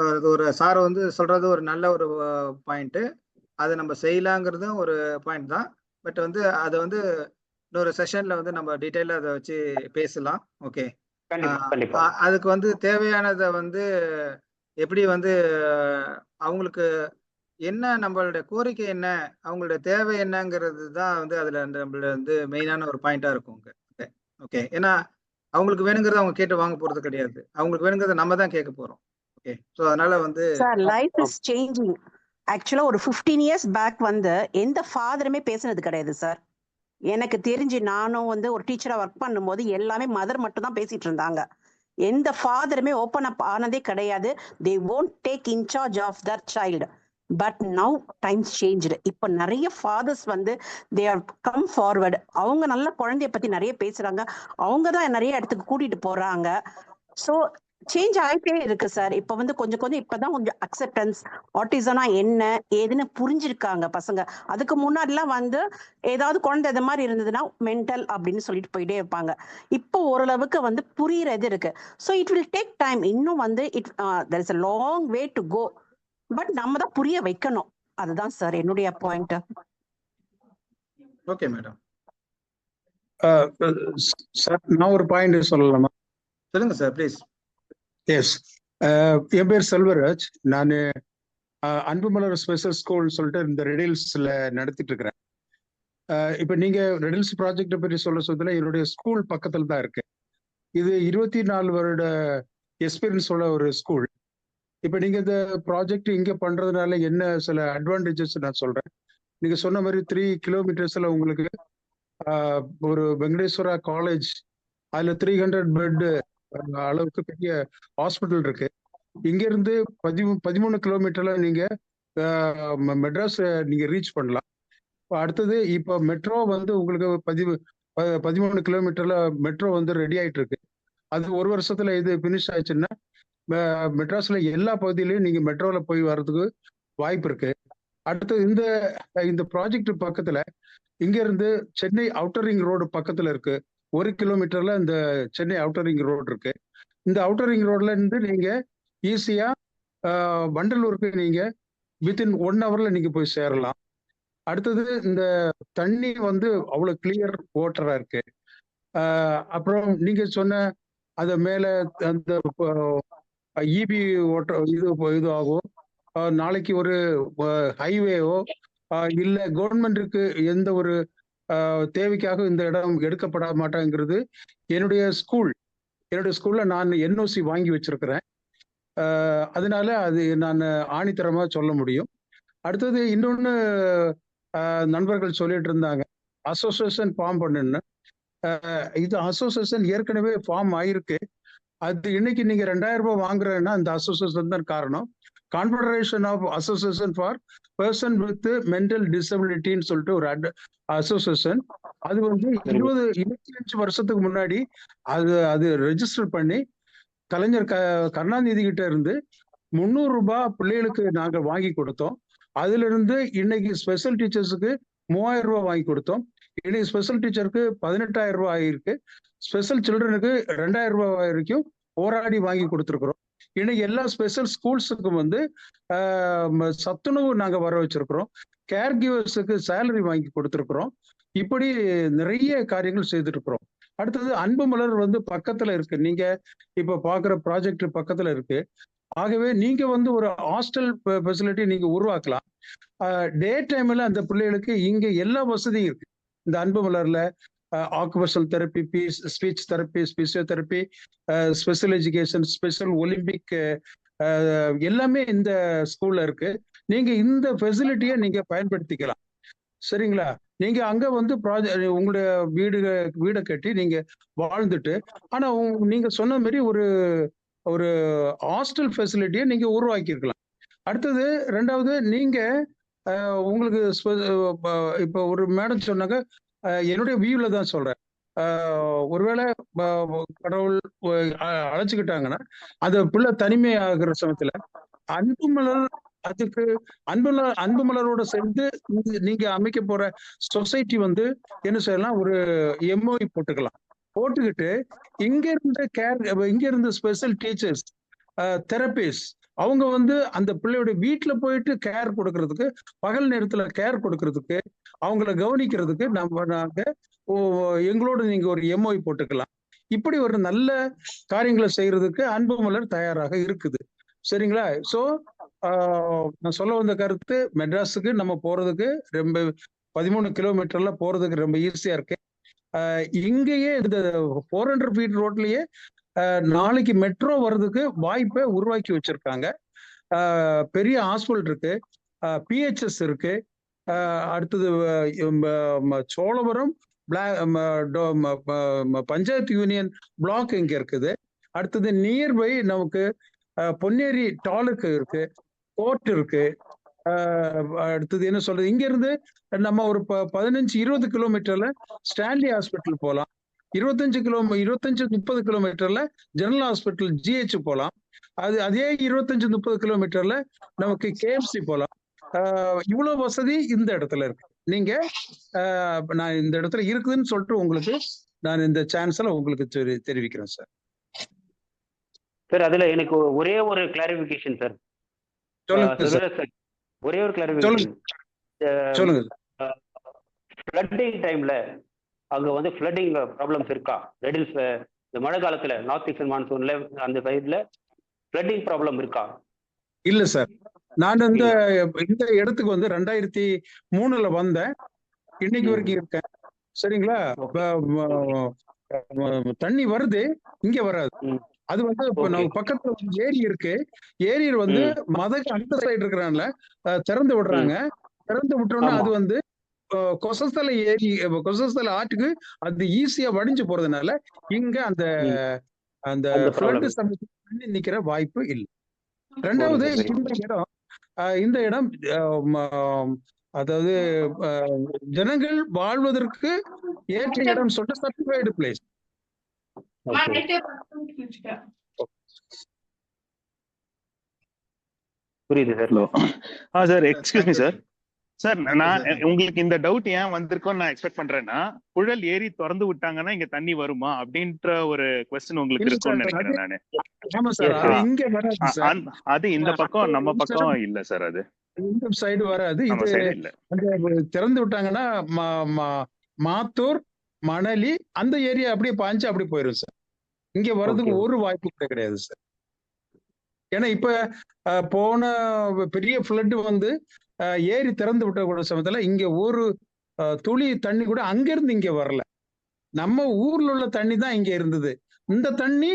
அது ஒரு சார் வந்து சொல்றது ஒரு நல்ல ஒரு பாயிண்ட். அதை நம்ம செய்யலாங்கிறதும் ஒரு பாயிண்ட் தான். பட் வந்து அதை வந்து இன்னொரு செஷன்ல வந்து நம்ம டீட்டெயிலாக அதை வச்சு பேசலாம். ஓகே. கண்டிப்பா கண்டிப்பா. அதுக்கு வந்து தேவையானதை வந்து எப்படி வந்து அவங்களுக்கு என்ன நம்மளுடைய கோரிக்கை என்ன, அவங்களுடைய தேவை என்னங்கிறது தான் வந்து அதுல நம்மள வந்து மெயினான ஒரு பாயிண்டா இருக்கும். ஓகே. ஏன்னா அவங்களுக்கு வேணுங்கிறத அவங்க கேட்டு வாங்க போறது கிடையாது. அவங்களுக்கு வேணுங்கிறத நம்ம தான் கேட்க போறோம். ஓகே. ஸோ அதனால வந்து சார் லைஃப் இஸ் சேஞ்சிங். ஆக்சுவலா ஒரு 15 இயர்ஸ் பேக் வந்து எந்த ஃபாதருமே பேசுனது கிடையாது சார். எனக்கு தெரிஞ்சு நானும் வந்து ஒரு டீச்சரா ஒர்க் பண்ணும்போது எல்லாமே மதர் மட்டும் தான் பேசிட்டு இருந்தாங்க. எந்த ஃபாதருமே ஓப்பன் அப் ஆனதே கிடையாது. They won't take in charge of their child. But now times changed. இப்போ நிறைய ஃபாதர்ஸ் வந்து தே ஆர் கம் ஃபார்வர்டு. அவங்க நல்ல குழந்தைய பத்தி நிறைய பேசுறாங்க. அவங்க தான் நிறைய இடத்துக்கு கூட்டிட்டு போறாங்க. ஸோ சேஞ்ச் ஆயிட்டே இருக்கு சார். இப்ப வந்து கொஞ்சம் இப்பதான் கொஞ்சம் அக்செப்டன்ஸ் ஆட்டிசம்னா என்ன ஏதுன்னு புரிஞ்சிருக்காங்க பசங்க. அதுக்கு முன்னாடிலாம் வந்து ஏதாவது குழந்தை இது மாதிரி இருந்ததுன்னா மென்டல் அப்படின்னு சொல்லிட்டு போயிட்டே இருப்பாங்க. இப்போ ஓரளவுக்கு வந்து புரியுறது இருக்கு. So it will take time. இன்னும் வந்து there is a long way to go. But நம்ம தான் புரிய வைக்கணும். அதுதான் சார் என்னுடைய பாயிண்ட். Okay madam. சார் நான் ஒரு பாயிண்ட் சொல்லலாமா? சொல்லுங்க சார் ப்ளீஸ். எஸ். என் பேர் செல்வராஜ். நான் அன்புமலர் ஸ்பெஷல் ஸ்கூல் சொல்லிட்டு இந்த ரெடில்ஸ்ல நடத்திட்டு இருக்கிறேன். இப்ப நீங்க ரெடில்ஸ் ப்ராஜெக்டை பற்றி சொல்ல என்னுடைய ஸ்கூல் பக்கத்துல தான் இருக்கு. இது 24 வருட எக்ஸ்பீரியன்ஸ் உள்ள ஒரு ஸ்கூல். இப்ப நீங்க இந்த ப்ராஜெக்ட் இங்க பண்றதுனால என்ன சில அட்வான்டேஜஸ் நான் சொல்றேன். நீங்க சொன்ன மாதிரி 3 கிலோமீட்டர்ஸ்ல உங்களுக்கு ஒரு வெங்கடேஸ்வரா காலேஜ் அதுல 300 பெட் அளவுக்கு பெரிய ஹாஸ்பிட்டல் இருக்கு. இங்க இருந்து 13 கிலோமீட்டர்ல நீங்க மெட்ராஸ் நீங்க ரீச் பண்ணலாம். அடுத்தது இப்ப மெட்ரோ வந்து உங்களுக்கு 13 கிலோமீட்டர்ல மெட்ரோ வந்து ரெடி ஆயிட்டு இருக்கு. அது ஒரு வருஷத்துல இது பினிஷ் ஆயிடுச்சுன்னா மெட்ராஸ்ல எல்லா பகுதியிலையும் நீங்க மெட்ரோல போய் வர்றதுக்கு வாய்ப்பு இருக்கு. அடுத்து இந்த ப்ராஜெக்ட் பக்கத்துல இங்க இருந்து சென்னை அவுட்டர் ரிங் ரோடு பக்கத்துல இருக்கு. 1 கிலோமீட்டர்ல இந்த சென்னை அவுட்டர் ரிங் ரோடு இருக்கு. இந்த அவுட்டர் ரிங் ரோட்ல இருந்து நீங்க ஈஸியா வண்டலூருக்கு நீங்க வித்தின் 1 ஹவர்ல நீங்க போய் சேரலாம். அடுத்தது இந்த தண்ணி வந்து அவ்வளவு கிளியர் வாட்டரா இருக்கு. அப்புறம் நீங்க சொன்ன அத மேல அந்த இபி வாட்டர் இது ஆகும். நாளைக்கு ஒரு ஹைவேவோ இல்ல கவர்மெண்ட்டுக்கு எந்த ஒரு தேவைக்காக இந்த இடம் எடுக்கப்பட மாட்டாங்கிறது என்னுடைய ஸ்கூல்ல நான் என்ஓசி வாங்கி வச்சிருக்கிறேன். அதனால அது நான் ஆணித்தரமா சொல்ல முடியும். அடுத்தது இன்னொன்னு நண்பர்கள் சொல்லிட்டு இருந்தாங்க அசோசியேஷன் ஃபார்ம் பண்ணுன்னு. இது அசோசியேஷன் ஏற்கனவே ஃபார்ம் ஆயிருக்கு. அது இன்னைக்கு நீங்க 2000 ரூபாய் வாங்குறேன்னா அந்த அசோசியேஷன் தான் காரணம். Confederation of association for person with mental டிசபிலிட்டின்னு சொல்லிட்டு ஒரு அசோசியேஷன். அது வந்து 25 வருஷத்துக்கு முன்னாடி அது ரெஜிஸ்டர் பண்ணி கலைஞர் கருணாநிதி கிட்ட இருந்து 300 ரூபாய் பிள்ளைகளுக்கு நாங்க வாங்கி கொடுத்தோம். அதுல இருந்து இன்னைக்கு ஸ்பெஷல் டீச்சர்ஸுக்கு 3000 ரூபாய் வாங்கி கொடுத்தோம். இன்னைக்கு ஸ்பெஷல் டீச்சருக்கு 18,000 ரூபாய் ஆயிருக்கு. ஸ்பெஷல் சில்ட்ரனுக்கு 2000 ரூபாய் வரைக்கும் போராடி வாங்கி கொடுத்துருக்குறோம். இன்னைக்கு எல்லா ஸ்பெஷல் ஸ்கூல்ஸுக்கும் வந்து சத்துணவு நாங்க வர வச்சிருக்கிறோம். கேர் கிவர்ஸுக்கு சேலரி வாங்கி கொடுத்துருக்குறோம். இப்படி நிறைய காரியங்கள் செய்துட்டு இருக்கிறோம். அடுத்தது அன்பு மலர் வந்து பக்கத்துல இருக்கு. நீங்க இப்ப பாக்குற ப்ராஜெக்ட் பக்கத்துல இருக்கு. ஆகவே நீங்க வந்து ஒரு ஹாஸ்டல் ஃபெசிலிட்டி நீங்க உருவாக்கலாம். டே டைம்ல அந்த பிள்ளைகளுக்கு இங்க எல்லா வசதியும் இருக்கு. இந்த அன்பு மலர்ல occupational therapy, speech therapy, physiotherapy, special education, special olympic எல்லாமே இந்த ஸ்கூல்ல இருக்கு. நீங்க இந்த ஃபெசிலிட்டியை நீங்க பயன்படுத்திக்கலாம். சரிங்களா? நீங்க அங்க வந்து உங்களுடைய வீடை கட்டி நீங்க வாழ்ந்துட்டு, ஆனா நீங்க சொன்ன மாதிரி ஒரு ஹாஸ்டல் ஃபெசிலிட்டியை நீங்க உருவாக்கி இருக்கலாம். அடுத்தது 2வது நீங்க உங்களுக்கு இப்போ ஒரு மேடம் சொன்னாங்க, என்னுடைய வியூல தான் சொல்றேன். ஒருவேளை கடவுள் அழைச்சுக்கிட்டாங்கன்னா அந்த பிள்ளை தனிமை ஆகிற சமயத்துல அன்பு மலரோட சேர்ந்து நீங்க அமைக்க போற சொசைட்டி வந்து என்ன செய்யலாம், ஒரு எம்ஓஇ போட்டுக்கிட்டு இங்க இருந்து ஸ்பெஷல் டீச்சர்ஸ், தெரபிஸ்ட் அவங்க வந்து அந்த பிள்ளையோட வீட்டுல போயிட்டு கேர் கொடுக்கறதுக்கு, பகல் நேரத்துல கேர் கொடுக்கறதுக்கு, அவங்கள கவனிக்கிறதுக்கு நாங்க எங்களோட நீங்க ஒரு எம்ஓஇ போட்டுக்கலாம். இப்படி ஒரு நல்ல காரியங்களை செய்யறதுக்கு அன்பு மலர் தயாராக இருக்குது. சரிங்களா? சோ நான் சொல்ல வந்த கருத்து, மெட்ராஸுக்கு நம்ம போறதுக்கு ரொம்ப 13 கிலோமீட்டர்ல போறதுக்கு ரொம்ப ஈஸியா இருக்கு. இங்கேயே இந்த 400 ஃபீட் ரோட்லயே நாளைக்கு மெட்ரோ வர்றதுக்கு வாய்ப்பை உருவாக்கி வச்சிருக்காங்க. பெரிய ஹாஸ்பிட்டல் இருக்கு, பிஹெச்எஸ் இருக்கு. அடுத்தது சோழபுரம் பஞ்சாயத்து யூனியன் பிளாக் இங்க இருக்குது. அடுத்தது நியர்பை நமக்கு பொன்னேரி டாலுக்கு இருக்கு, கோர்ட் இருக்கு. அடுத்தது என்ன சொல்றது, இங்க இருந்து நம்ம ஒரு 15-20 கிலோமீட்டர்ல ஸ்டான்லி ஹாஸ்பிட்டல் போகலாம். 25-30 கிலோமீட்டர்ல ஜெனரல் ஹாஸ்பிட்டல் ஜிஹெச் போகலாம். அதே 25-30 கிலோமீட்டர்ல நமக்கு கேஎம்சி போகலாம். இவ்வளவு வசதி இந்த இடத்துல இருக்கு. நீங்க நான் இந்த இடத்துல இருக்குதுன்னு சொல்லிட்டு உங்களுக்கு நான் இந்த சான்ஸ்ல உங்களுக்கு தெரிவிக்கிறேன் சார். சார் அதுல எனக்கு ஒரே ஒரு கிளாரிபிகேஷன் சார். சொல்லுங்க சார். ஒரே ஒரு கிளாரிபிகேஷன் சொல்லுங்க. ஃப்ளட்டிங் டைம்ல அங்க வந்து ஃப்ளட்டிங் ப்ராப்ளம்ஸ் இருக்கா? ரெடில்ஸ் இந்த மழை காலத்துல நார்த் ஈஸ்டர்ன் மான்சூன்ல அந்த சைட்ல ஃப்ளட்டிங் ப்ராப்ளம் இருக்கா? இல்ல சார், நான் இந்த இடத்துக்கு வந்து 2003ல வந்தேன், இன்னைக்கு வரைக்கும் இருக்கேன். சரிங்களா? தண்ணி வருது, இங்க வராது. அது வந்து இப்ப நம்ம பக்கத்துல ஏரி இருக்கு, ஏரியில் வந்து மதகு அந்த சைடு இருக்கிறான்ல திறந்து விடுறாங்க. திறந்து விட்டோம்னா அது வந்து கொசஸ்தலை ஏரி கொசஸ்தலை ஆற்றுக்கு அது ஈஸியா வடிஞ்சு போறதுனால இங்க அந்த அந்த ஃப்ளட் சமயத்துல தண்ணி நிக்கிற வாய்ப்பு இல்லை. ரெண்டாவது இந்த இடம் அதாவது ஜனங்கள் வாழ்வதற்கு ஏற்ற இடம் சொல்லிட்டு சர்டிஃபைடு பிளேஸ். புரியுது sir. Sir excuse me sir. Sir நான் உங்களுக்கு இந்த டவுட் ஏன் வந்திருக்கோன்னு நான் எக்ஸ்பெக்ட் பண்றேன்னா, புழல் ஏரி திறந்து விட்டாங்கன்னா இங்க தண்ணி வருமா அப்படின்ற ஒரு கொஸ்டின் உங்களுக்கு இருக்கும்னு நினைக்கிறேன் நானு. அது இந்த பக்கம் நம்ம பக்கம் இல்ல சார், அது இந்த சைடு வராது. இது திறந்து விட்டாங்கன்னா மாத்தூர் மணலி அந்த ஏரியா அப்படியே பாஞ்சு அப்படி போயிடும் சார். இங்க வர்றதுக்கு ஒரு வாய்ப்பு கூட கிடையாது சார். ஏன்னா இப்ப போன பெரிய ஃப்ளட் வந்து ஏரி திறந்து விட்ட கூட சமயத்துல இங்க ஒரு துளி தண்ணி கூட அங்கிருந்து இங்க வரல. நம்ம ஊர்ல உள்ள தண்ணி தான் இங்க இருந்தது. இந்த தண்ணி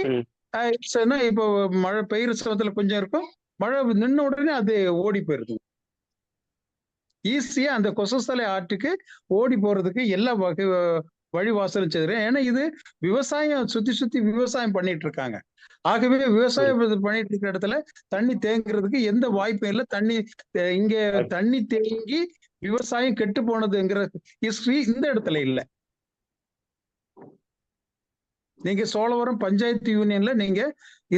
இப்போ மழை பெய்யுற சமயத்துல கொஞ்சம் இருக்கும், மழை நின்ன உடனே அது ஓடி போயிருது. ஈஸியா அந்த கொசஸ்தலை ஆற்றுக்கு ஓடி போறதுக்கு எல்லா வழிவாசலும் செய்யறேன். ஏன்னா இது விவசாயம் சுத்தி சுத்தி விவசாயம் பண்ணிட்டு இருக்காங்க. ஆகவே விவசாயம் பண்ணிட்டு இருக்கிற இடத்துல தண்ணி தேங்குறதுக்கு எந்த வாய்ப்பும் இல்லை. இங்க தண்ணி தேங்கி விவசாயம் கெட்டு போனதுங்கிற ஹிஸ்டரி இந்த இடத்துல இல்லை. நீங்க சோழவரம் பஞ்சாயத்து யூனியன்ல நீங்க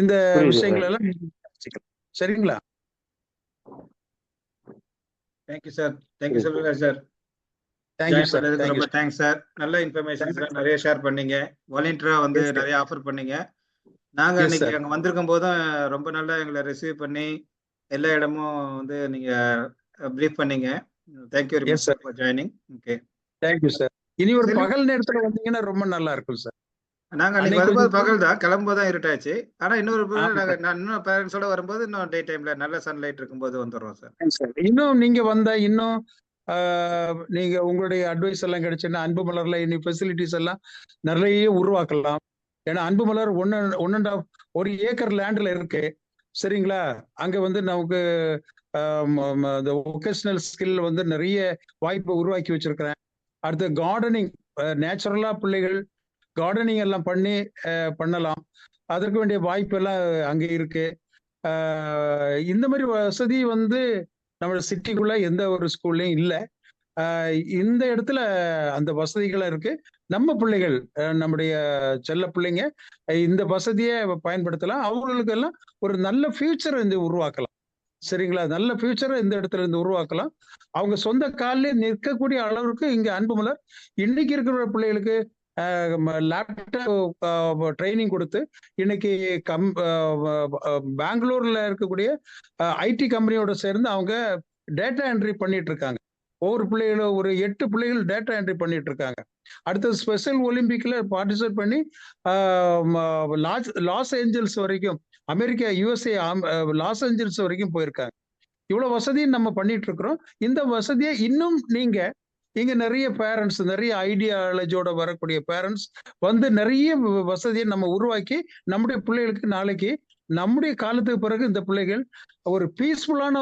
இந்த விஷயங்கள் எல்லாம் சரிங்களா? Thank you sir. Thank you sir. Thank you sir. ரொம்ப தேங்க்ஸ் சார். நல்ல இன்ஃபர்மேஷன் நிறைய ஷேர் பண்ணீங்க. வாலண்டியரா வந்து நிறைய ஆஃபர் பண்ணீங்க. நாங்க இன்னைக்கு அங்க வந்திருக்கும் போதும் ரொம்ப நல்லா எங்களை ரிசீவ் பண்ணி எல்லா இடமும் வந்து நீங்க பிரீஃப் பண்ணீங்க. Thank you very much for joining. Okay, thank you sir. இனி ஒரு பகல் நேரத்துல வந்தீங்கன்னா ரொம்ப நல்லா இருக்கும் சார். நாங்க அன்னைக்கு வரும்போது பகல் தான், கிளம்பும்போது தான் இருட்டாச்சு. ஆனா இன்னொரு நான் இன்னும் பேரண்ட்ஸோட வரும்போது இன்னும் டே டைம்ல நல்ல சன்லைட் இருக்கும்போது வந்துடுறோம் சார். இன்னும் நீங்க வந்தா இன்னும் நீங்க உங்களுடைய அட்வைஸ் எல்லாம் கிடைச்சுன்னா அன்பு மலர்ல இனி ஃபெசிலிட்டிஸ் எல்லாம் நிறைய உருவாக்கலாம். ஏன்னா அன்பு மலர் 1.5 ஏக்கர் லேண்ட்ல இருக்கு, சரிங்களா? அங்க வந்து நமக்கு வொகேஷனல் ஸ்கில் வந்து நிறைய வாய்ப்பை உருவாக்கி வச்சிருக்கிறேன். அடுத்து கார்டனிங், நேச்சுரலா பிள்ளைகள் கார்டனிங் எல்லாம் பண்ணலாம். அதற்கு வேண்டிய வாய்ப்பு எல்லாம் அங்க இருக்கு. இந்த மாதிரி வசதி வந்து நம்ம சிட்டிக்குள்ள எந்த ஒரு ஸ்கூல்லையும் இல்லை. இந்த இடத்துல அந்த வசதிகள் இருக்கு. நம்ம பிள்ளைகள், நம்முடைய செல்ல பிள்ளைங்க இந்த வசதியை பயன்படுத்தலாம். அவங்களுக்கு எல்லாம் ஒரு நல்ல ஃபியூச்சர் வந்து உருவாக்கலாம், சரிங்களா? நல்ல ஃபியூச்சரை இந்த இடத்துல இருந்து உருவாக்கலாம். அவங்க சொந்த காலிலே நிற்கக்கூடிய அளவுக்கு இங்க அன்பு மலர் இன்னைக்கு இருக்கிற பிள்ளைகளுக்கு லேப்டாப் ட்ரைனிங் கொடுத்து இன்னைக்கு பெங்களூர்ல இருக்கக்கூடிய ஐடி கம்பெனியோட சேர்ந்து அவங்க டேட்டா என்ட்ரி பண்ணிட்டு இருக்காங்க. ஒவ்வொரு பிள்ளைகளும் ஒரு 8 பிள்ளைகள் டேட்டா என்ட்ரி பண்ணிட்டு இருக்காங்க. அடுத்தது ஸ்பெஷல் ஒலிம்பிக்ல பார்ட்டிசிபேட் பண்ணி லாஸ் ஏஞ்சல்ஸ் வரைக்கும், அமெரிக்கா USA லாஸ் ஏஞ்சல்ஸ் வரைக்கும் போயிருக்காங்க. இவ்வளவு வசதியும் நம்ம பண்ணிட்டு இருக்கிறோம். இந்த வசதியை இன்னும் நீங்க இங்க நிறைய பேரண்ட்ஸ், நிறைய ஐடியாலஜியோட வரக்கூடிய பேரண்ட்ஸ் வந்து நிறைய வசதியை நம்ம உருவாக்கி நம்முடைய பிள்ளைகளுக்கு நாளைக்கு நம்முடைய காலத்துக்கு பிறகு இந்த பிள்ளைகள் ஒரு பீஸ்ஃபுல்லான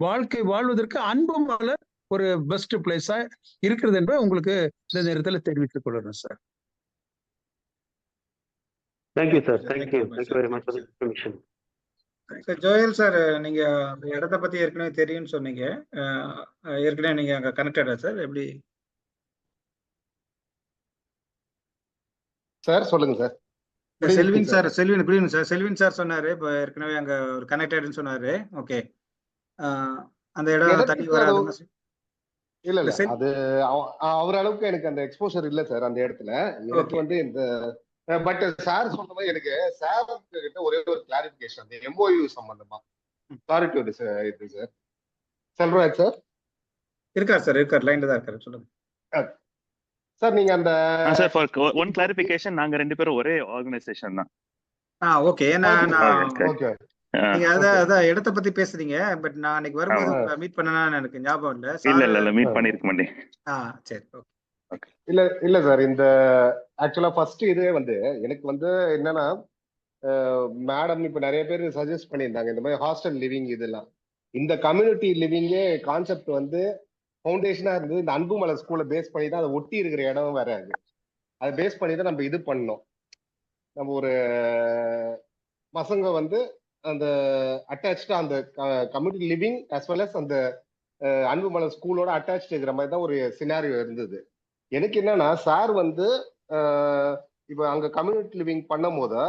வாழ்க்கை வாழ்வதற்கு அன்பு மலர் ஒரு பெஸ்ட் பிளேஸா இருக்கிறது என்பதை உங்களுக்கு இந்த நேரத்தில் தெரிவித்துக் கொள்கிறேன் sir. Thank you sir. Thank you very much for the information. Joel sir, நீங்க அந்த இடத்த பத்தி ஏற்கனவே தெரியும்னு சொன்னீங்க. ஏற்கனவே நீங்க அங்க கனெக்டடா சார்? எப்படி சார்? சொல்லுங்க sir. Selvin sir, Selvin good evening sir. Selvin sir சொன்னாரு இப்போ ஏற்கனவே அங்க ஒரு கனெக்டட்னு சொன்னாரு. ஓகே, அந்த இடம் தண்ணி வராது. இல்ல அது அவர் அளவுக்கு எனக்கு அந்த எக்ஸ்போசர் இல்ல சார் அந்த இடத்துல. எனக்கு வந்து இந்த பட் சார் சொன்ன மாதிரி எனக்கு சார் கிட்ட ஒரே ஒரு கிளாரிபிகேஷன், அந்த MOU சம்பந்தமா. சாரி டு இது சார். செல்வராஜ் சார் இருக்கார் சார்? இருக்கார், லைன்ல தான் இருக்காரு. சொல்லுங்க சார். நீங்க அந்த சார் ஃபார் ஒன் கிளாரிபிகேஷன், நாங்க 2 பேரும் ஒரே ஆர்கனைசேஷன் தான். ஓகே. ஓகே, நீங்க அதான் இடத்தை பத்தி பேசுறீங்க. பட் நான் அன்னைக்கு வரும்போது மீட் பண்ணனான்னு எனக்கு ஞாபகம் இல்ல. இல்ல மீட் பண்ணிருக்க மாட்டேன். சரி, ஓகே. இல்ல சார், இந்த ஆக்சுவலா ஃபர்ஸ்ட் இதே வந்து எனக்கு வந்து என்னன்னா, மேடம் இப்ப நிறைய பேர் சஜஸ்ட் பண்ணியிருந்தாங்க இந்த மாதிரி ஹாஸ்டல் லிவிங். இதெல்லாம் இந்த கம்யூனிட்டி லிவிங்கே கான்செப்ட் வந்து ஃபவுண்டேஷனா இருந்தது. இந்த அன்புமலர் ஸ்கூலை பேஸ் பண்ணி தான் அதை ஒட்டி இருக்கிற இடம் வேற அது. அதை பேஸ் பண்ணி தான் நம்ம இது பண்ணோம். நம்ம ஒரு பசங்க வந்து அந்த அட்டாச்சா அந்த community living as well as அந்த அன்புமலர் ஸ்கூலோட அட்டாச் இருக்கிற மாதிரி தான் ஒரு சினாரியோ இருந்தது. எனக்கு என்னன்னா சார் வந்து இப்போ அங்க கம்யூனிட்டி லிவிங் பண்ணும் போது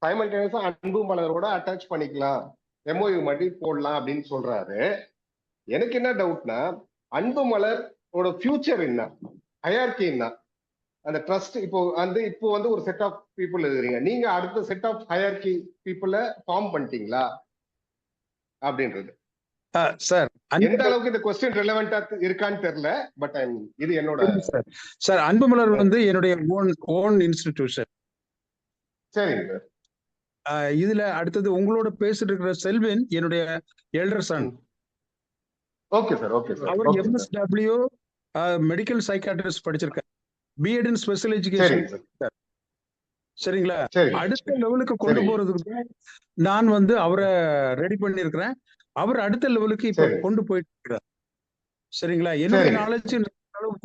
சைமல்டேனியஸா அன்புமலரோட அட்டாச் பண்ணிக்கலாம், எம்ஓயு மட்டும் போடலாம் அப்படின்னு சொல்றாரு. எனக்கு என்ன டவுட்னா அன்புமலரோட ஃபியூச்சர் என்ன, ஹையார்கி என்ன, அந்த ட்ரஸ்ட் இப்போ வந்து ஒரு செட் ஆஃப் பீப்புள் இருக்கிறீங்க, நீங்க அடுத்த செட் ஆஃப் ஹையார்கி பீப்புளை ஃபார்ம் பண்ணிட்டீங்களா அப்படின்றது சார் எந்த அளவுக்கு இந்த கொஸ்டின் ரெலவெண்டா இருக்கான்னு தெரியல. பட் இது என்னோட சார் அன்புமலர் வந்து என்னுடைய ஓன் இன்ஸ்டிடியூஷன். சரிங்க சார். இதுல அடுத்தது உங்களோட பேசிட்டு இருக்கிற செல்வின் என்னுடைய elder son. Okay sir. Okay sir. அவர் MSW மெடிக்கல் சைக்காட்ரிஸ்ட் படிச்சிருக்காரு, பிஎட் இன் ஸ்பெஷல் எஜுகேஷன். சரிங்களா? அடுத்த லெவலுக்கு கொண்டு போறதுக்கு நான் வந்து அவரை ரெடி பண்ணிருக்கிறேன். அவர் அடுத்த லெவலுக்கு இப்ப கொண்டு போயிட்டு இருக்கிறார். சரிங்களா? என்னுடைய நாலேஜ்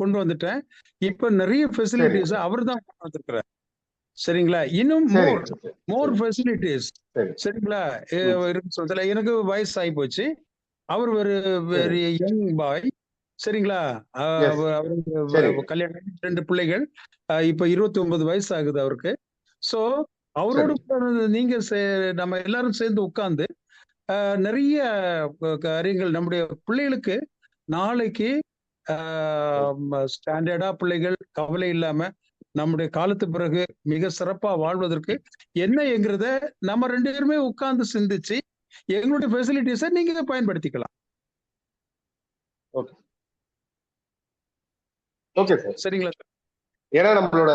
கொண்டு வந்துட்டேன். இப்ப நிறைய ஃபெசிலிட்டிஸ் அவர் தான் கொண்டு வந்திருக்கிறார். சரிங்களா? இன்னும் மோர் ஃபெசிலிட்டிஸ் சரிங்களா இருக்கு சொல்ல. எனக்கு வயசு ஆகி போச்சு, அவர் ஒரு வெரி யங் பாய். சரிங்களா? அவருக்கு கல்யாணம் 2 பிள்ளைகள், இப்ப 29 வயசு ஆகுது அவருக்கு. சோ அவரோட நீங்க நம்ம எல்லாரும் சேர்ந்து உட்கார்ந்து நிறைய காரியங்கள் நம்முடைய பிள்ளைகளுக்கு நாளைக்கு ஸ்டாண்டர்டா பிள்ளைகள் கவலை இல்லாம நம்முடைய காலத்து பிறகு மிக சிறப்பா வாழ்வதற்கு என்னங்கிறத நம்ம 2 பேருமே உட்கார்ந்து சிந்திச்சு எங்களுடைய ஃபெசிலிட்டிஸை நீங்க பயன்படுத்திக்கலாம். Okay sir. சரிங்களா? ஏன்னா நம்மளோட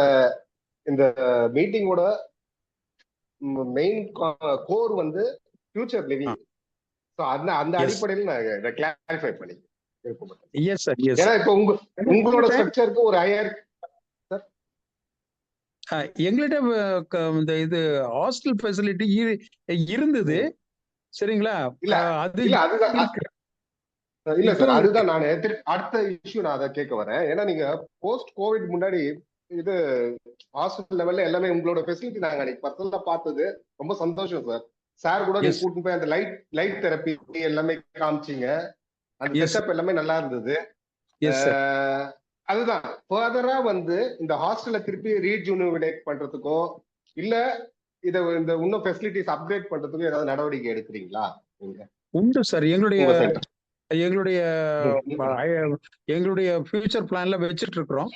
இந்த மீட்டிங்கோட மெயின் கோர் வந்து ஃபியூச்சர் லிவிங். சோ அந்த அடிப்படையில் நான் கிளாரிஃபை பண்ணி எஸ் சார். எஸ். ஏன்னா இப்போ உங்களோட ஸ்ட்ரக்சருக்கு ஒரு ஹையர் எங்கள்கிட்ட இந்த இது ஹாஸ்டல் ஃபெசிலிட்டி இருந்தது. சரிங்களா? இல்ல சார், அதுதான் நான் அடுத்த இஷ்யூ நான் அதை கேட்க வரேன். ஏன்னா நீங்க போஸ்ட் கோவிட் முன்னாடி இது ஹாஸ்பிட்டல் லெவல்ல எல்லாமே உங்களோட ஃபெசிலிட்டி நாங்க அன்னைக்கு பர்சனலா பார்த்தது ரொம்ப சந்தோஷம் சார். சார் கூட நீங்க கூட்டிட்டு போய் அந்த லைட் தெரப்பி எல்லாமே காமிச்சிங்க, அந்த செட்டப் எல்லாமே நல்லா இருந்தது. அதுதான் ஃபர்தரா வந்து இந்த ஹாஸ்டல்ல திருப்பி ரீஜூனிவேட் பண்றதுக்கோ இல்ல இத இந்த இன்னும் ஃபெசிலிட்டிஸ் அப்கிரேட் பண்றதுக்கோ ஏதாவது நடவடிக்கை எடுக்கிறீங்களா நீங்க? உண்டு சார். எங்களுடைய ஃபியூச்சர் பிளான்ல வச்சிட்டு இருக்கிறோம்.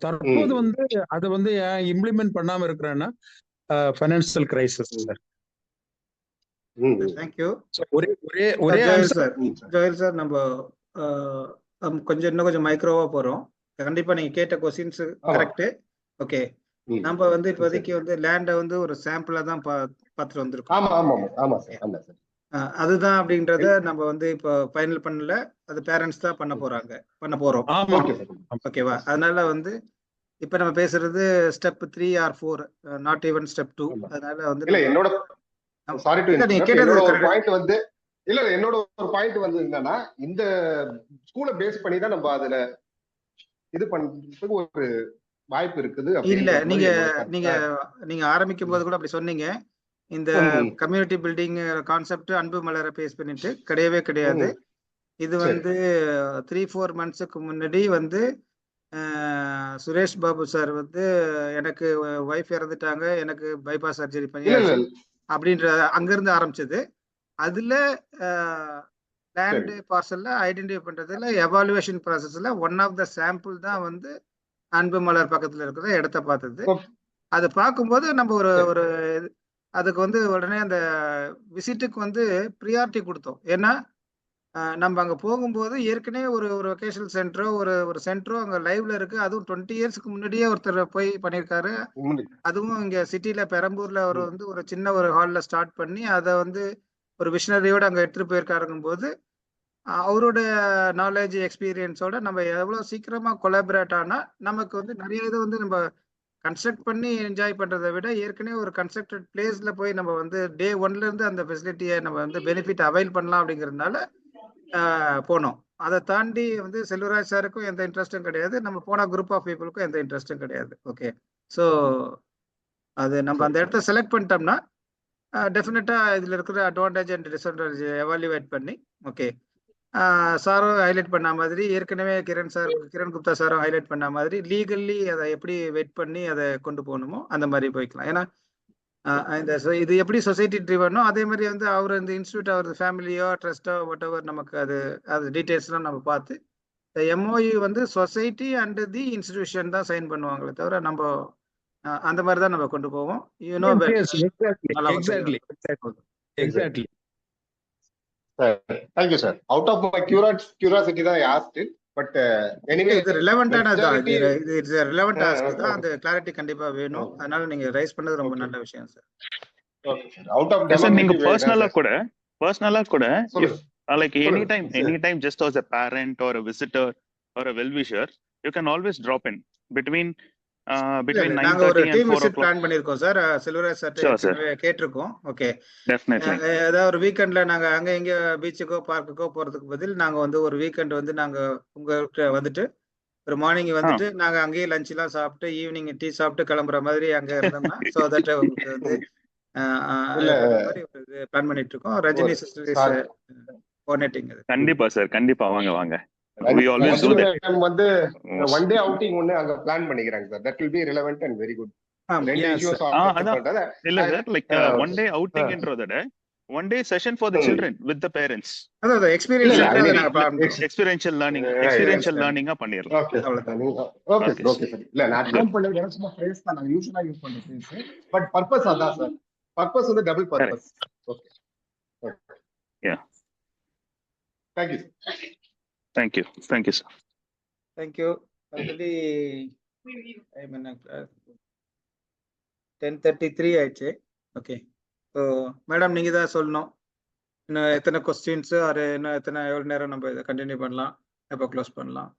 தற்போது வந்து அதை வந்து இம்ப்ளிமெண்ட் பண்ணாம இருக்கிறேன்னா ஃபைனான்சியல் கிரைசிஸ் சார். தேங்க்யூ. ஒரே ஜோயல் சார், நம்ம இன்னும் கொஞ்சம் மைக்ரோவா போறோம். கண்டிப்பா நீங்க கேட்ட கொஸ்டின்ஸ் கரெக்ட். ஓகே, நம்ம வந்து இப்போதைக்கு வந்து லேண்ட வந்து ஒரு சாம்பிளா தான் பார்த்துட்டு வந்திருக்கோம். அதுதான் அப்படின்றத நம்ம வந்து இப்போ ஃபைனல் பண்ணல, அது பேரண்ட்ஸ் தான் பண்ண போறோம். ஓகேவா? அதனால வந்து இப்ப நம்ம பேசுறது step 3 or 4, not even step 2. அதனால வந்து என்னோட சாரி டு என்னோட பாயிண்ட் வந்து என்னோட ஒரு பாயிண்ட் வந்து என்னன்னா, இந்த ஸ்கூலை பேஸ் பண்ணி தான் நம்ம அதுல இது பண்றதுக்கு ஒரு வாய்ப்பு இருக்குது. இல்ல, நீங்க ஆரம்பிக்கும் போது கூட அப்படி சொன்னீங்க. இந்த கம்யூனிட்டி பில்டிங் கான்செப்ட் அன்பு மலரை பேஸ் பண்ணிட்டு கிடையாது. இது வந்து 3-4 monthsக்கு முன்னாடி வந்து சுரேஷ் பாபு சார் வந்து எனக்கு வைஃப் இறந்துட்டாங்க, எனக்கு பைபாஸ் சர்ஜரி பண்ணி அப்படின்ற அங்கிருந்து ஆரம்பிச்சது. அதுல லேண்ட் பார்சல்ல ஐடென்டிஃபை பண்றதுல எவாலுவேஷன் ப்ராசஸ்ல ஒன் ஆஃப் த சாம்பிள் தான் வந்து அன்பு மலர் பக்கத்துல இருக்கிற இடத்த பார்த்தது. அது பார்க்கும்போது நம்ம ஒரு அதுக்கு வந்து உடனே அந்த விசிட்டுக்கு வந்து ப்ரியாரிட்டி கொடுத்தோம். ஏன்னா நம்ம அங்க போகும்போது ஏற்கனவே ஒரு வெக்கேஷனல் சென்டரோ ஒரு சென்டரோ அங்க லைவ்ல இருக்கு. அதுவும் 20 yearsக்கு முன்னாடியே ஒருத்தர் போய் பண்ணியிருக்காரு. அதுவும் இங்க சிட்டில பெரம்பூர்ல அவர் வந்து ஒரு சின்ன ஒரு ஹால்ல ஸ்டார்ட் பண்ணி அதை வந்து ஒரு விஷனரியோட அங்க எடுத்துட்டு போயிருக்காருங்கும் போது அவரோட நாலேஜ் எக்ஸ்பீரியன்ஸோட நம்ம எவ்வளவு சீக்கிரமா கொலாபரேட் ஆனா நமக்கு வந்து நிறைய இது வந்து நம்ம கன்ஸ்ட்ரக்ட் பண்ணி என்ஜாய் பண்றதை விட ஏற்கனவே ஒரு கன்ஸ்ட்ரக்டட் பிளேஸ்ல போய் நம்ம வந்து Day 1ல இருந்து அந்த ஃபெசிலிட்டியை நம்ம வந்து பெனிஃபிட் அவைல் பண்ணலாம் அப்படிங்கிறதுனால போனோம். அதை தாண்டி வந்து செல்வராஜ் சாருக்கும் எந்த இன்ட்ரெஸ்டும் கிடையாது, நம்ம போன குரூப் ஆஃப் பீப்புளுக்கும் எந்த இன்ட்ரெஸ்டும் கிடையாது. ஓகே, ஸோ அது நம்ம அந்த இடத்த செலக்ட் பண்ணிட்டோம்னா டெஃபினட்டா இதுல இருக்கிற அட்வான்டேஜ் அண்ட் டிஸ்அட்வான்டேஜ் எவாலுவேட் பண்ணி, ஓகே, சாரும் ஹைலைட் பண்ண மாதிரி, ஏற்கனவே கிரண் குப்தா சாரும் ஹைலைட் பண்ண மாதிரி லீகல்லி அதை எப்படி வெயிட் பண்ணி அதை கொண்டு போகணுமோ அந்த மாதிரி போய்க்கலாம். ஏன்னா இது எப்படி சொசைட்டி ட்ரிவனோ அதே மாதிரி வந்து அவர் இந்த இன்ஸ்டியூட் அவர் ஃபேமிலியோ ட்ரஸ்டோ வாட் எவர் நமக்கு அது டீட்டெயில்ஸ்லாம் நம்ம பார்த்து இந்த எம்ஓயு வந்து சொசைட்டி அண்ட் தி இன்ஸ்டிடியூஷன் தான் சைன் பண்ணுவாங்களே தவிர நம்ம அந்த மாதிரி தான் நம்ம கொண்டு போவோம். Exactly. Thank you, sir. Out of my curiosity தான் I asked it, but anyway இது ரிலவென்ட்டானது தான். இது இட்ஸ் ரிலவென்ட் டாஸ்க் தான். அந்த கிளாரிட்டி கண்டிப்பா வேணும். அதனால நீங்க ரைஸ் பண்ணது ரொம்ப நல்ல விஷயம் sir. Okay, sir. Out of sir நீங்க பர்சனலா கூட சொல்லுங்க. like anytime just as a parent or a visitor or a well-wisher, you can always drop in between நாங்க ஒரு 9:30 and team 4 visit o'clock. Plan பண்ணிருக்கோம் சார். செல்வராஜ் சார் கேட்டிருக்கோம். Okay, Definitely. ஏதாவது ஒரு வீக்கெண்ட்ல நாங்க அங்க இங்க பீச்சுக்கோ பார்க்குக்கோ போறதுக்கு பதில் நாங்க வந்து ஒரு வீக்கெண்ட் வந்து நாங்க உங்களுக்கு வந்துட்டு ஒரு மார்னிங் வந்துட்டு நாங்க அங்கேயே லஞ்ச் எல்லாம் சாப்பிட்டு ஈவினிங் டீ சாப்பிட்டு கிளம்புற மாதிரி அங்க இருந்தோம்னா சோ தட் உங்களுக்கு வந்து பிளான் பண்ணிட்டு இருக்கோம். Rajini sister is coordinating. கண்டிப்பா சார், கண்டிப்பா வாங்க. We always do that. வந்து one day outing ஒன்னு அங்க பிளான் பண்ணிக்கிறாங்க sir. That will be relevant and very good. ரெண்டு issues பண்றத இல்ல sir, like one day outing என்றத one day session for the children with the parents. அத experiential learning பண்ணிரலாம். Okay sir. இல்ல நான் அட்டம் பண்ணது எனக்கு சும்மா ஃப்ரேஸ் தான் நான் யூசுவலா யூஸ் பண்ற ஃப்ரேஸ். பட் பர்பஸ் அதான் சார். பர்பஸ் வந்து double purpose. Okay. Yeah. Thank you. Thank you, sir. Thank you. Already I'm in 10:33 ஆயிடுச்சு. ஓகே, ஸோ மேடம் நீங்க தான் சொல்லணும் இன்னும் எத்தனை கொஸ்டின்ஸ் அது இன்னும் எவ்வளவு நேரம் நம்ம இதை கண்டினியூ பண்ணலாம், எப்போ க்ளோஸ் பண்ணலாம்?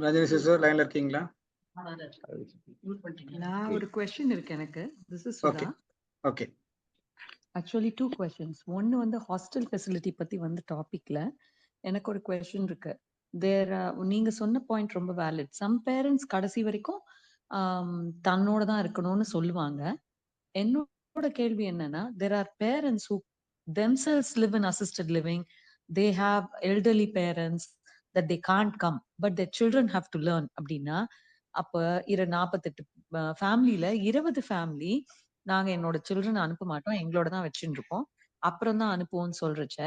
ரஜினி சிஸ்டர் லைன்ல இருக்கீங்களா? நான் ஒரு क्वेश्चन இருக்கு எனக்கு. This is Sudha. Okay. Actually 2 questions. ஒன்னு வந்து ஹாஸ்டல் ஃபெசிலிட்டி பத்தி வந்து டாபிக்ல எனக்கு ஒரு क्वेश्चन இருக்கு. நீங்க சொன்ன பாயிண்ட் ரொம்ப வேலிட். சம் பேரண்ட்ஸ் கடைசி வரைக்கும் தன்னோட தான் இருக்கணும்னு சொல்லுவாங்க. என்னோட கேள்வி என்னன்னா, there are parents who themselves live in assisted living. They have elderly parents that they can't come, but their children have to learn. அப்படின்னா அப்ப 48 ஃபேமிலியில 20 ஃபேமிலி நாங்க என்னோட சில்ட்ரன் அனுப்ப மாட்டோம், எங்களோட தான் வச்சுட்டு இருப்போம், அப்புறம் தான் அனுப்புவோம்னு சொல்றச்ச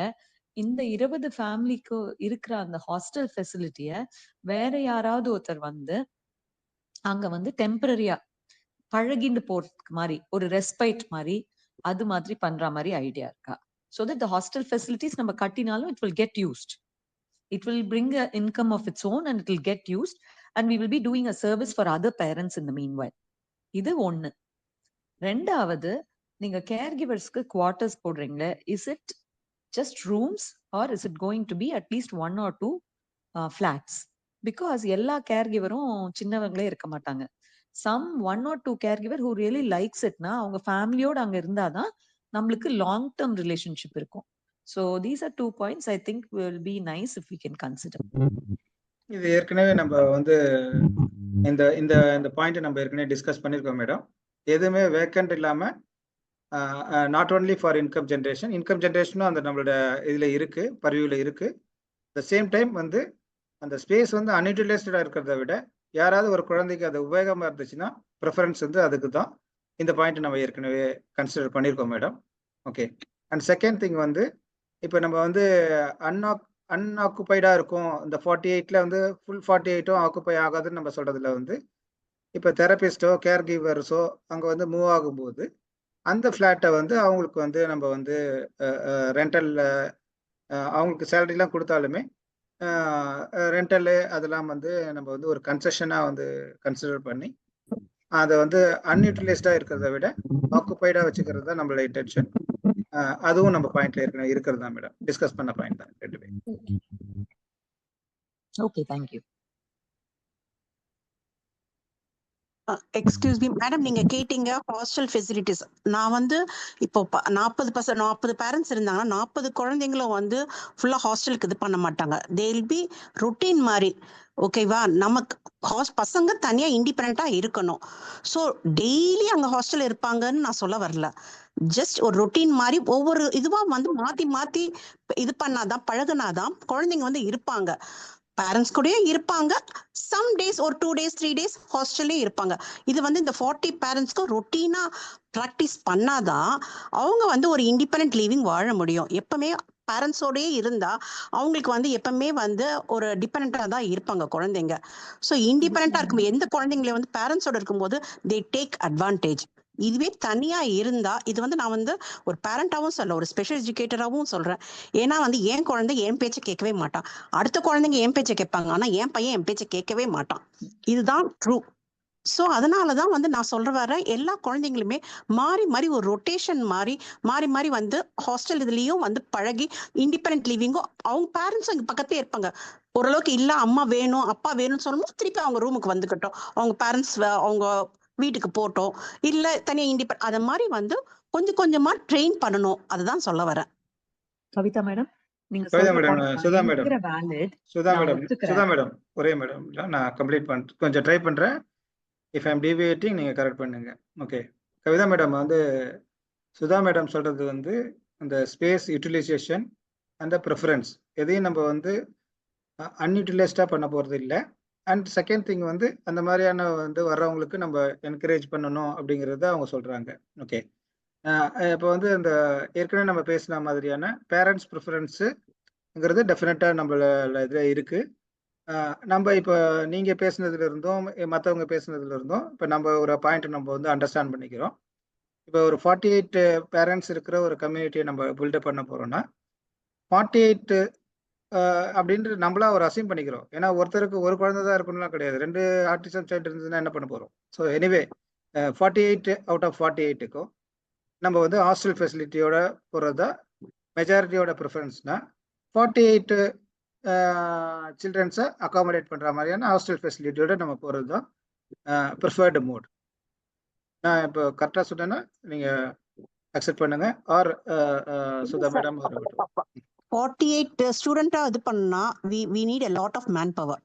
இந்த 20 ஃபேமிலிக்கு இருக்கிற அந்த ஹாஸ்டல் ஃபெசிலிட்டிய வேற யாராவது ஒருத்தர் வந்து அங்க வந்து டெம்பரரியா பழகிண்டு போறதுக்கு மாதிரி ஒரு ரெஸ்பைட் மாதிரி அது மாதிரி பண்ற மாதிரி ஐடியா இருக்கா? So that the hostel facilities நம்ம கட்டினாலும் it will get used. It will bring an income of its own and it will get used and we will be doing a service for other parents in the meanwhile. இது ஒண்ணு. ரெண்டாவது, நீங்க care கிவர்ஸ்க்கு quarters போடுறீங்களே, is it just rooms or is it going to be at least 1 or 2 flats? Because எல்லா care கிவரும் சின்னவங்களே இருக்க மாட்டாங்க. Some 1 or 2 care giver who really likes இட்னா அவங்க ஃபேமிலியோட அங்க இருந்தாதான் நம்மளுக்கு லாங் டேர்ம் ரிலேஷன்ஷிப் இருக்கும். So these are 2 points I think will be nice if we can consider. இது ஏற்கனவே நம்ம வந்து இந்த இந்த இந்த பாயிண்ட் நம்ம ஏற்கனவே டிஸ்கஸ் பண்ணிருக்கோம் மேடம். எதுவுமே வேக்கண்ட் இல்லாம நாட் ஓன்லி ஃபார் இன்கம் ஜென்ரேஷனும் அந்த நம்மளோட இதுல இருக்கு, பர்வியூல இருக்கு. த சேம் டைம் வந்து அந்த ஸ்பேஸ் வந்து அன்யூட்டிலைஸ்டா இருக்கிறத விட யாராவது ஒரு குழந்தைக்கு அது உபயோகமா இருந்துச்சுன்னா ப்ரிஃபரன்ஸ் வந்து அதுக்கு தான். இந்த பாயிண்ட் நம்ம ஏற்கனவே கன்சிடர் பண்ணியிருக்கோம் madam. Okay. And second thing வந்து இப்போ நம்ம வந்து அன்ஆக்குபைடா இருக்கும், இந்த 48ல வந்து ஃபுல் 48ம் ஆக்குபை ஆகாதுன்னு நம்ம சொல்றதுல வந்து இப்போ தெரபிஸ்டோ கேர் கிவர்ஸோ அங்கே வந்து மூவ் ஆகும்போது அந்த ஃப்ளாட்டை வந்து அவங்களுக்கு வந்து நம்ம வந்து ரெண்டல் அவங்களுக்கு சேலரிலாம் கொடுத்தாலுமே ரெண்டலு அதெல்லாம் வந்து நம்ம வந்து ஒரு கன்செஷனாக வந்து கன்சிடர் பண்ணி அதை வந்து அன்யூட்டிலைஸ்டாக இருக்கிறத விட ஆக்குபைடாக வச்சுக்கிறது தான் நம்மளோட இன்டென்ஷன். அதுவும் நம்ம பாயிண்ட்ல இருக்கிறது தான் மேடம், டிஸ்கஸ் பண்ண பாயிண்ட் தான் ரெண்டுமே. Okay, thank you. Excuse me madam, நீங்க கேட்டீங்க ஹாஸ்டல் ஃபெசிலிட்டிஸ். நான் வந்து இப்போ 40 பேரண்ட்ஸ் இருந்தாங்கன்னா 40 குழந்தைங்களும் வந்து ஃபுல்லா ஹாஸ்டலுக்கு இது பண்ண மாட்டாங்க. தேல் பி ரொட்டீன் மாதிரி. ஓகேவா? நமக்கு பசங்க தனியா இண்டிபெண்டா இருக்கணும். ஸோ டெய்லி அங்க ஹாஸ்டல் இருப்பாங்கன்னு நான் சொல்ல வரல. ஜஸ்ட் ஒரு ரொட்டீன் மாதிரி ஒவ்வொரு இதுவா வந்து மாத்தி மாத்தி இது பண்ணாதான் பழகுனாதான் குழந்தைங்க வந்து இருப்பாங்க. பேரண்ட்ஸ் கூடயே இருப்பாங்க. சம் டேஸ் ஒரு 2 days 3 days ஹாஸ்டல்லே இருப்பாங்க. இது வந்து இந்த 40 பேரண்ட்ஸ்க்கு ரொட்டீனா ப்ராக்டிஸ் பண்ணாதான் அவங்க வந்து ஒரு இண்டிபெண்டன்ட் லிவிங் வாழ முடியும். எப்பவுமே பேரண்ட்ஸோடயே இருந்தா அவங்களுக்கு வந்து எப்பவுமே வந்து ஒரு டிபெண்டா தான் இருப்பாங்க குழந்தைங்க. ஸோ இண்டிபெண்டா இருக்கும் எந்த குழந்தைங்களையும் வந்து பேரண்ட்ஸோட இருக்கும்போது தே டேக் அட்வான்டேஜ். இதுவே தனியா இருந்தா, இது வந்து நான் வந்து ஒரு பேரண்டாவும் சொல்ல, ஒரு ஸ்பெஷல் எஜுகேட்டராகவும் சொல்றேன். ஏன்னா வந்து என் குழந்தை என் பேச்சை கேட்கவே மாட்டான், அடுத்த குழந்தைங்க என் பேச்சை கேட்பாங்க. ஆனா என் பையன் என் பேச்சை கேட்கவே மாட்டான். இதுதான் ட்ரூ. ஸோ அதனாலதான் வந்து நான் சொல்ற வர எல்லா குழந்தைங்களுமே மாறி மாறி ஒரு ரொட்டேஷன் மாறி மாறி மாறி வந்து ஹாஸ்டல் இதுலயும் வந்து பழகி இண்டிபெண்டன்ட் லிவிங்கும் அவங்க பேரண்ட்ஸும் இங்க பக்கத்தே இருப்பாங்க. ஓரளவுக்கு இல்ல அம்மா வேணும் அப்பா வேணும்னு சொல்லும்போது திருப்பி அவங்க ரூமுக்கு வந்துக்கட்டும், அவங்க பேரண்ட்ஸ் அவங்க வீட்டுக்கு போட்டோம், இல்ல தனியா இண்டிபெண்ட் அத மாதிரி வந்து கொஞ்சம் கொஞ்சமா ட்ரெயின் பண்ணணும். அதுதான் சொல்ல வரேன். கவிதா மேடம், நீங்க கவிதா சொல்ற madam, point Sudha madam, valid. Sudha நான் மேடம், ஒத்துக்கிறேன். சுதா மேடம், ஒரே மேடம் நான் கம்ப்ளீட் பண்ணிட்டு கொஞ்சம் ட்ரை பண்றேன். இஃப் ஐம் டிவியேட்டிங் நீங்க கரெக்ட் பண்ணுங்க. ஓகே. கவிதா மேடம் வந்து சுதா மேடம் சொல்றது வந்து அந்த ஸ்பேஸ் யூட்டிலைசேஷன் அந்த ப்ரிஃபரன்ஸ் எதையும் நம்ம வந்து அன்யூட்டிலைஸ்டா பண்ண போறது இல்லை. அண்ட் செகண்ட் திங் வந்து அந்த மாதிரியான வந்து வர்றவங்களுக்கு நம்ம என்கரேஜ் பண்ணணும் அப்படிங்கிறத அவங்க சொல்றாங்க. ஓகே. இப்போ வந்து இந்த ஏற்கனவே நம்ம பேசின மாதிரியான பேரண்ட்ஸ் ப்ரிஃபரன்ஸுங்கிறது டெஃபினட்டா நம்மள இதில் இருக்கு. நம்ம இப்போ நீங்க பேசுனதுல இருந்தும் மற்றவங்க பேசுனதுல இருந்தும் இப்போ நம்ம ஒரு பாயிண்ட் நம்ம வந்து அண்டர்ஸ்டாண்ட் பண்ணிக்கிறோம். இப்போ ஒரு 48 பேரண்ட்ஸ் இருக்கிற ஒரு கம்யூனிட்டியை நம்ம பில்டப் பண்ண போறோம்னா 48 அப்படின்ட்டு நம்மளா ஒரு அசைன் பண்ணிக்கிறோம். ஏன்னா ஒருத்தருக்கு ஒரு குழந்தை தான் இருக்கணும்லாம் கிடையாது. 2 ஆர்டிசம் சைல்டு இருந்ததுன்னா என்ன பண்ண போறோம்? ஸோ எனிவே 48 அவுட் ஆஃப் 48க்கும் நம்ம வந்து ஹாஸ்டல் ஃபெசிலிட்டியோட போகிறதா மெஜாரிட்டியோட ப்ரிஃபரன்ஸ்னா 48 சில்ட்ரன்ஸை அகாமடேட் பண்ணுற மாதிரியான ஹாஸ்டல் ஃபெசிலிட்டியோட நம்ம போகிறது தான் ப்ரிஃபர்டு மோட். நான் இப்போ கரெக்டாக சொன்னேன்னா நீங்கள் அக்செப்ட் பண்ணுங்க. ஆர் சுதா மேடம் 48 ஸ்டூடெண்டா இது பண்ணா we need a lot of manpower.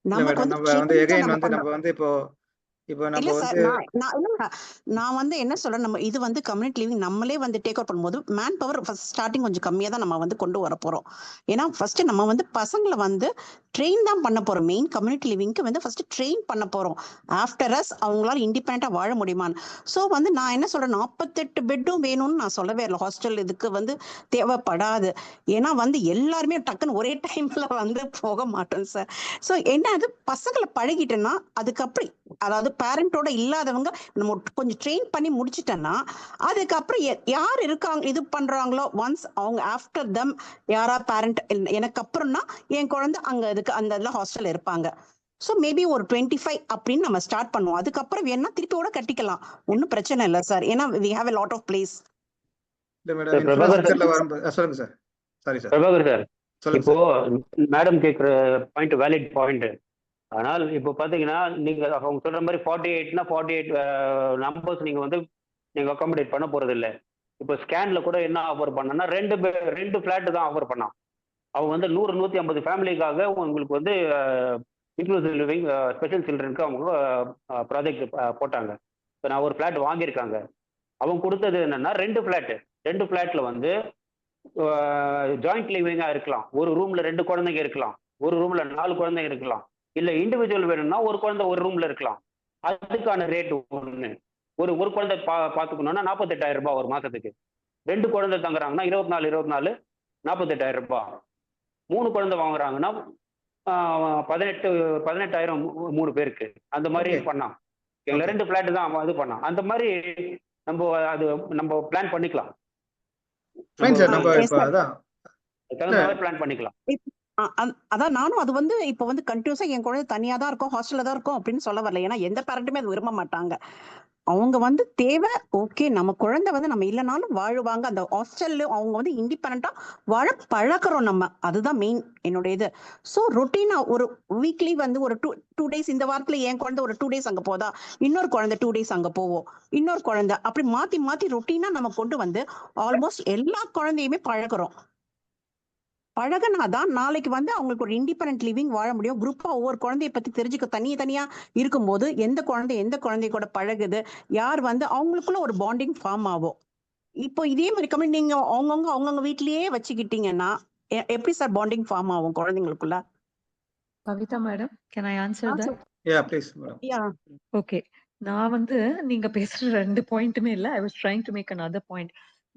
நமக்கு வந்து நம்ம வந்து எகைன் வந்து நம்ம வந்து இப்போ நம்ம வந்து நான் வந்து என்ன சொல்றேன், நம்ம இது வந்து கம்யூனிட்டி லிவிங் நம்மளே வந்து டேக் ஓவர் பண்ணும்போது மேன் பவர் ஃபர்ஸ்ட் ஸ்டார்டிங் கொஞ்சம் கம்மியா தான் நம்ம வந்து கொண்டு வர போறோம். ஏன்னா ஃபர்ஸ்ட் நம்ம வந்து பசங்களை வந்து ட்ரெயின் தான் பண்ண போறோம். மெயின் கம்யூனிட்டி லிவிங்க்கு வந்து ஃபர்ஸ்ட் ட்ரெயின் பண்ண போறோம். ஆஃப்டர் அஸ் அவங்களால இண்டிபெண்டா வாழ முடியுமான்னு. ஸோ வந்து நான் என்ன சொல்றேன், 48 பெட்டும் வேணும்னு நான் சொல்லவே இல்லை. ஹாஸ்டல் இதுக்கு வந்து தேவைப்படாது. ஏன்னா வந்து எல்லாருமே டக்குன்னு ஒரே டைம்ல வந்து போக மாட்டோம் சார். ஸோ என்ன அது பசங்களை பழகிட்டேன்னா அதுக்கப்புறம் அதாவது பேரண்டோட இல்லாதவங்க நம்ம கொஞ்சம் ட்ரெயின் பண்ணி முடிச்சிட்டோம்னா அதுக்கப்புறம் யார் இருக்காங்க இது பண்றாங்களோ ஒன்ஸ் அவங்க ஆஃப்டர் தம் யாரா பேரண்ட் எனக்கு அப்புறம்னா என் குழந்தை அங்க இதுக்கு அந்த இதுல ஹாஸ்டல் இருப்பாங்க. ஸோ மேபி ஒரு 25 அப்படின்னு நம்ம ஸ்டார்ட் பண்ணுவோம். அதுக்கப்புறம் வேணா திருப்பி கூட கட்டிக்கலாம், ஒன்றும் பிரச்சனை இல்லை சார். ஏன்னா we have a lot of place. சொல்லுங்க sir. Sorry sir. Prabhakar sir, இப்போ மேடம் கேட்குற பாயிண்ட் வேலிட் பாயிண்ட். ஆனால் இப்போ பாத்தீங்கன்னா நீங்க அவங்க சொல்ற மாதிரி 48னா 48 நம்பர்ஸ் நீங்க வந்து நீங்க அகாமடேட் பண்ண போறது இல்லை. இப்போ ஸ்கேன்ல கூட என்ன ஆஃபர் பண்ணா 2 ஃபிளாட் தான் ஆஃபர் பண்ணான். அவங்க வந்து 100-150 ஃபேமிலிக்காக உங்களுக்கு வந்து இன்க்ளூசிவ் லிவிங் ஸ்பெஷல் சில்ட்ரனுக்கு அவங்க ப்ராஜெக்ட் போட்டாங்க. இப்போ நான் ஒரு ஃபிளாட் வாங்கியிருக்காங்க. அவங்க கொடுத்தது என்னன்னா 2 ஃபிளாட்ல வந்து ஜாயிண்ட் லிவிங்கா இருக்கலாம். ஒரு ரூம்ல 2 குழந்தைங்க இருக்கலாம், ஒரு ரூம்ல 4 குழந்தைங்க இருக்கலாம், இல்ல இண்டிவிஜுவல் வேணும்னா ஒரு குழந்தை ஒரு ரூம்ல இருக்கலாம். அதுக்கான ரேட் ஒண்ணு. ஒரு குழந்தை பாத்துக்கணும்னா 48,000 ரூபாய் ஒரு மாசத்துக்கு. 2 குழந்தை தங்குறாங்கன்னா 24 48,000 ரூபாய். 3 குழந்தை வாங்குறாங்கன்னா 18,000 3 பேருக்கு. அந்த மாதிரி பண்ணலாம். 2 பிளாட் தான் இது பண்ணலாம். அந்த மாதிரி நம்ம பிளான் பண்ணிக்கலாம். பிளான் பண்ணிக்கலாம். அதான் நானும் அது வந்து இப்ப வந்து கண்டினியூஸா என் குழந்தை தனியா தான் இருக்கும், ஹாஸ்டல்ல தான் இருக்கும் அப்படின்னு சொல்ல வரல. ஏன்னா எந்த பேரண்ட்டுமே அது விரும்ப மாட்டாங்க. அவங்க வந்து தேவை. ஓகே, நம்ம குழந்தை வந்து நம்ம இல்லைனாலும் வாழுவாங்க. அந்த ஹாஸ்டல்ல அவங்க வந்து இண்டிபெண்டா வாழ பழக்கிறோம் நம்ம. அதுதான் மெயின் என்னோட இது. ஸோ ரொட்டீனா ஒரு வீக்லி வந்து ஒரு டூ டேஸ், இந்த வாரத்துல என் குழந்தை ஒரு 2 days அங்க போதா, இன்னொரு குழந்தை 2 days அங்க போவோம், இன்னொரு குழந்தை அப்படி மாத்தி மாத்தி ரொட்டீனா நம்ம கொண்டு வந்து ஆல்மோஸ்ட் எல்லா குழந்தையுமே பழகிறோம். பழகினாதான் நாளைக்கு வந்து அவங்களுக்கு ஒரு இண்டிபெண்டன்ட் லிவிங் வாழ முடியும். குரூப்பா ஒவ்வொரு குழந்தைய பத்தி தெரிஞ்சுக்க தனியா இருக்கும்போது எந்த குழந்தை கூட பழகுது, யார் வந்து அவங்களுக்குள்ள ஒரு பாண்டிங் ஃபார்ம் ஆகும். இப்போ இதே மாதிரி கம்மி நீங்க அவங்கவுங்க வீட்லயே வச்சுக்கிட்டீங்கன்னா எப்படி சார் பாண்டிங் ஃபார்ம் ஆகும் குழந்தைங்களுக்குள்ள? Kavitha madam, can I answer that? Yeah please madam. Okay, நான் வந்து நீங்க பேசுற 2 பாயிண்ட்டுமே இல்ல. I was trying to make another point.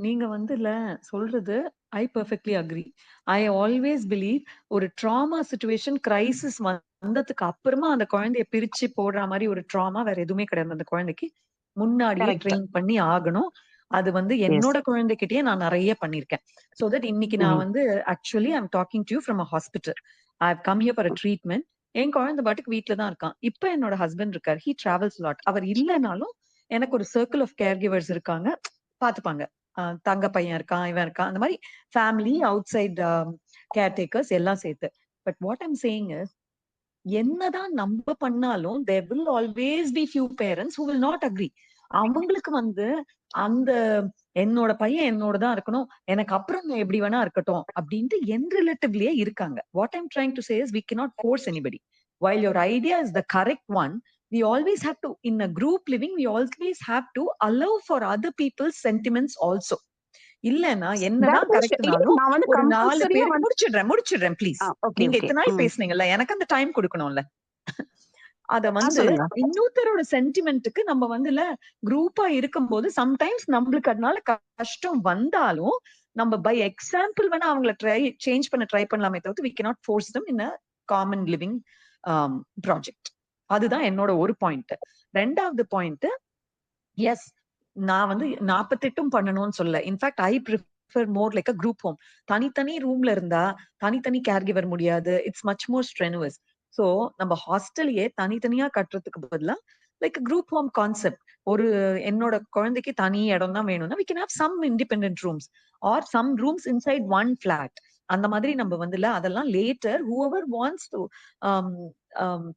நீங்க வந்து சொல்றது I perfectly agree. I always believe ஒரு ட்ராமா சிச்சுவேஷன் கிரைசிஸ் வந்ததுக்கு அப்புறமா அந்த குழந்தைய பிரிச்சு போடுற மாதிரி ஒரு ட்ராமா வேற எதுவுமே கிடையாது. அந்த குழந்தைக்கு முன்னாடியே ட்ரெயின் பண்ணி ஆகணும். அது வந்து என்னோட குழந்தைகிட்டயே நான் நிறைய பண்ணிருக்கேன். சோ தட் இன்னைக்கு நான் வந்து actually I am talking to you from a hospital. I have come here for a treatment. என் குழந்தை பாட்டுக்கு வீட்டுல தான் இருக்கான். இப்ப என்னோட ஹஸ்பண்ட் இருக்காரு, ஹி டிராவல்ஸ் லாட். அவர் இல்லைனாலும் எனக்கு ஒரு சர்க்கிள் ஆஃப் கேர் கிவர்ஸ் இருக்காங்க, பாத்துப்பாங்க. தங்க பையன் இருக்கான், இவன் இருக்கான், அந்த மாதிரி ஃபேமிலி அவுட் சைட் கேர்டேக்கர்ஸ் எல்லாம் சேர்த்து. But what I'm saying is, என்னதான் நம்ம பண்ணாலும் there will always be few parents who will not agree. அவங்களுக்கு வந்து அந்த என்னோட பையன் என்னோட தான் இருக்கணும், எனக்கு அப்புறம் எப்படி வேணா இருக்கட்டும் அப்படின்ட்டு என் ரிலேட்டிவ்லயே இருக்காங்க. What I'm trying to say is we cannot force anybody. While your idea is the correct one, we always have to, in a group living, we always have to allow for other people's sentiments also. இல்லன்னா என்னதான் கரெக்ட்னாலும் ஒரு 4 பேர் முடிச்சிடுறேன் please. நீங்க இத்தனை நாள் பேசுனீங்கல்ல, எனக்கு அந்த டைம் கொடுக்கணும்ல. அத வந்து இன்னொருத்தரோட சென்டிமெண்ட்டுக்கு நம்ம வந்து குரூப்பா இருக்கும்போது சம்டைம்ஸ் நம்மளுக்கு அதனால கஷ்டம் வந்தாலும் நம்ம பை எக்ஸாம்பிள் வேணா அவங்களை சேஞ்ச் பண்ண ட்ரை பண்ணலாமே தவிர்த்து we cannot force them in a common living project. அதுதான் என்னோட ஒரு பாயிண்ட். ரெண்டாவது பாயிண்ட், எஸ், நான் வந்து 48 பண்ணணும்னு சொல்ல. In fact I prefer more like a group home. தனித்தனி ரூம்ல இருந்தா தனித்தனி கேர் கிவர் முடியாது. It's much more strenuous. So நம்ம ஹாஸ்டலையே தனித்தனியா கட்டுறதுக்கு பதிலா லைக் குரூப் ஹோம் கான்செப்ட், ஒரு என்னோட குழந்தைக்கு தனி இடம் தான் வேணும்னா we can have some independent rooms or some rooms inside one flat. அந்த மாதிரி நம்ம வந்து அதெல்லாம் later whoever wants to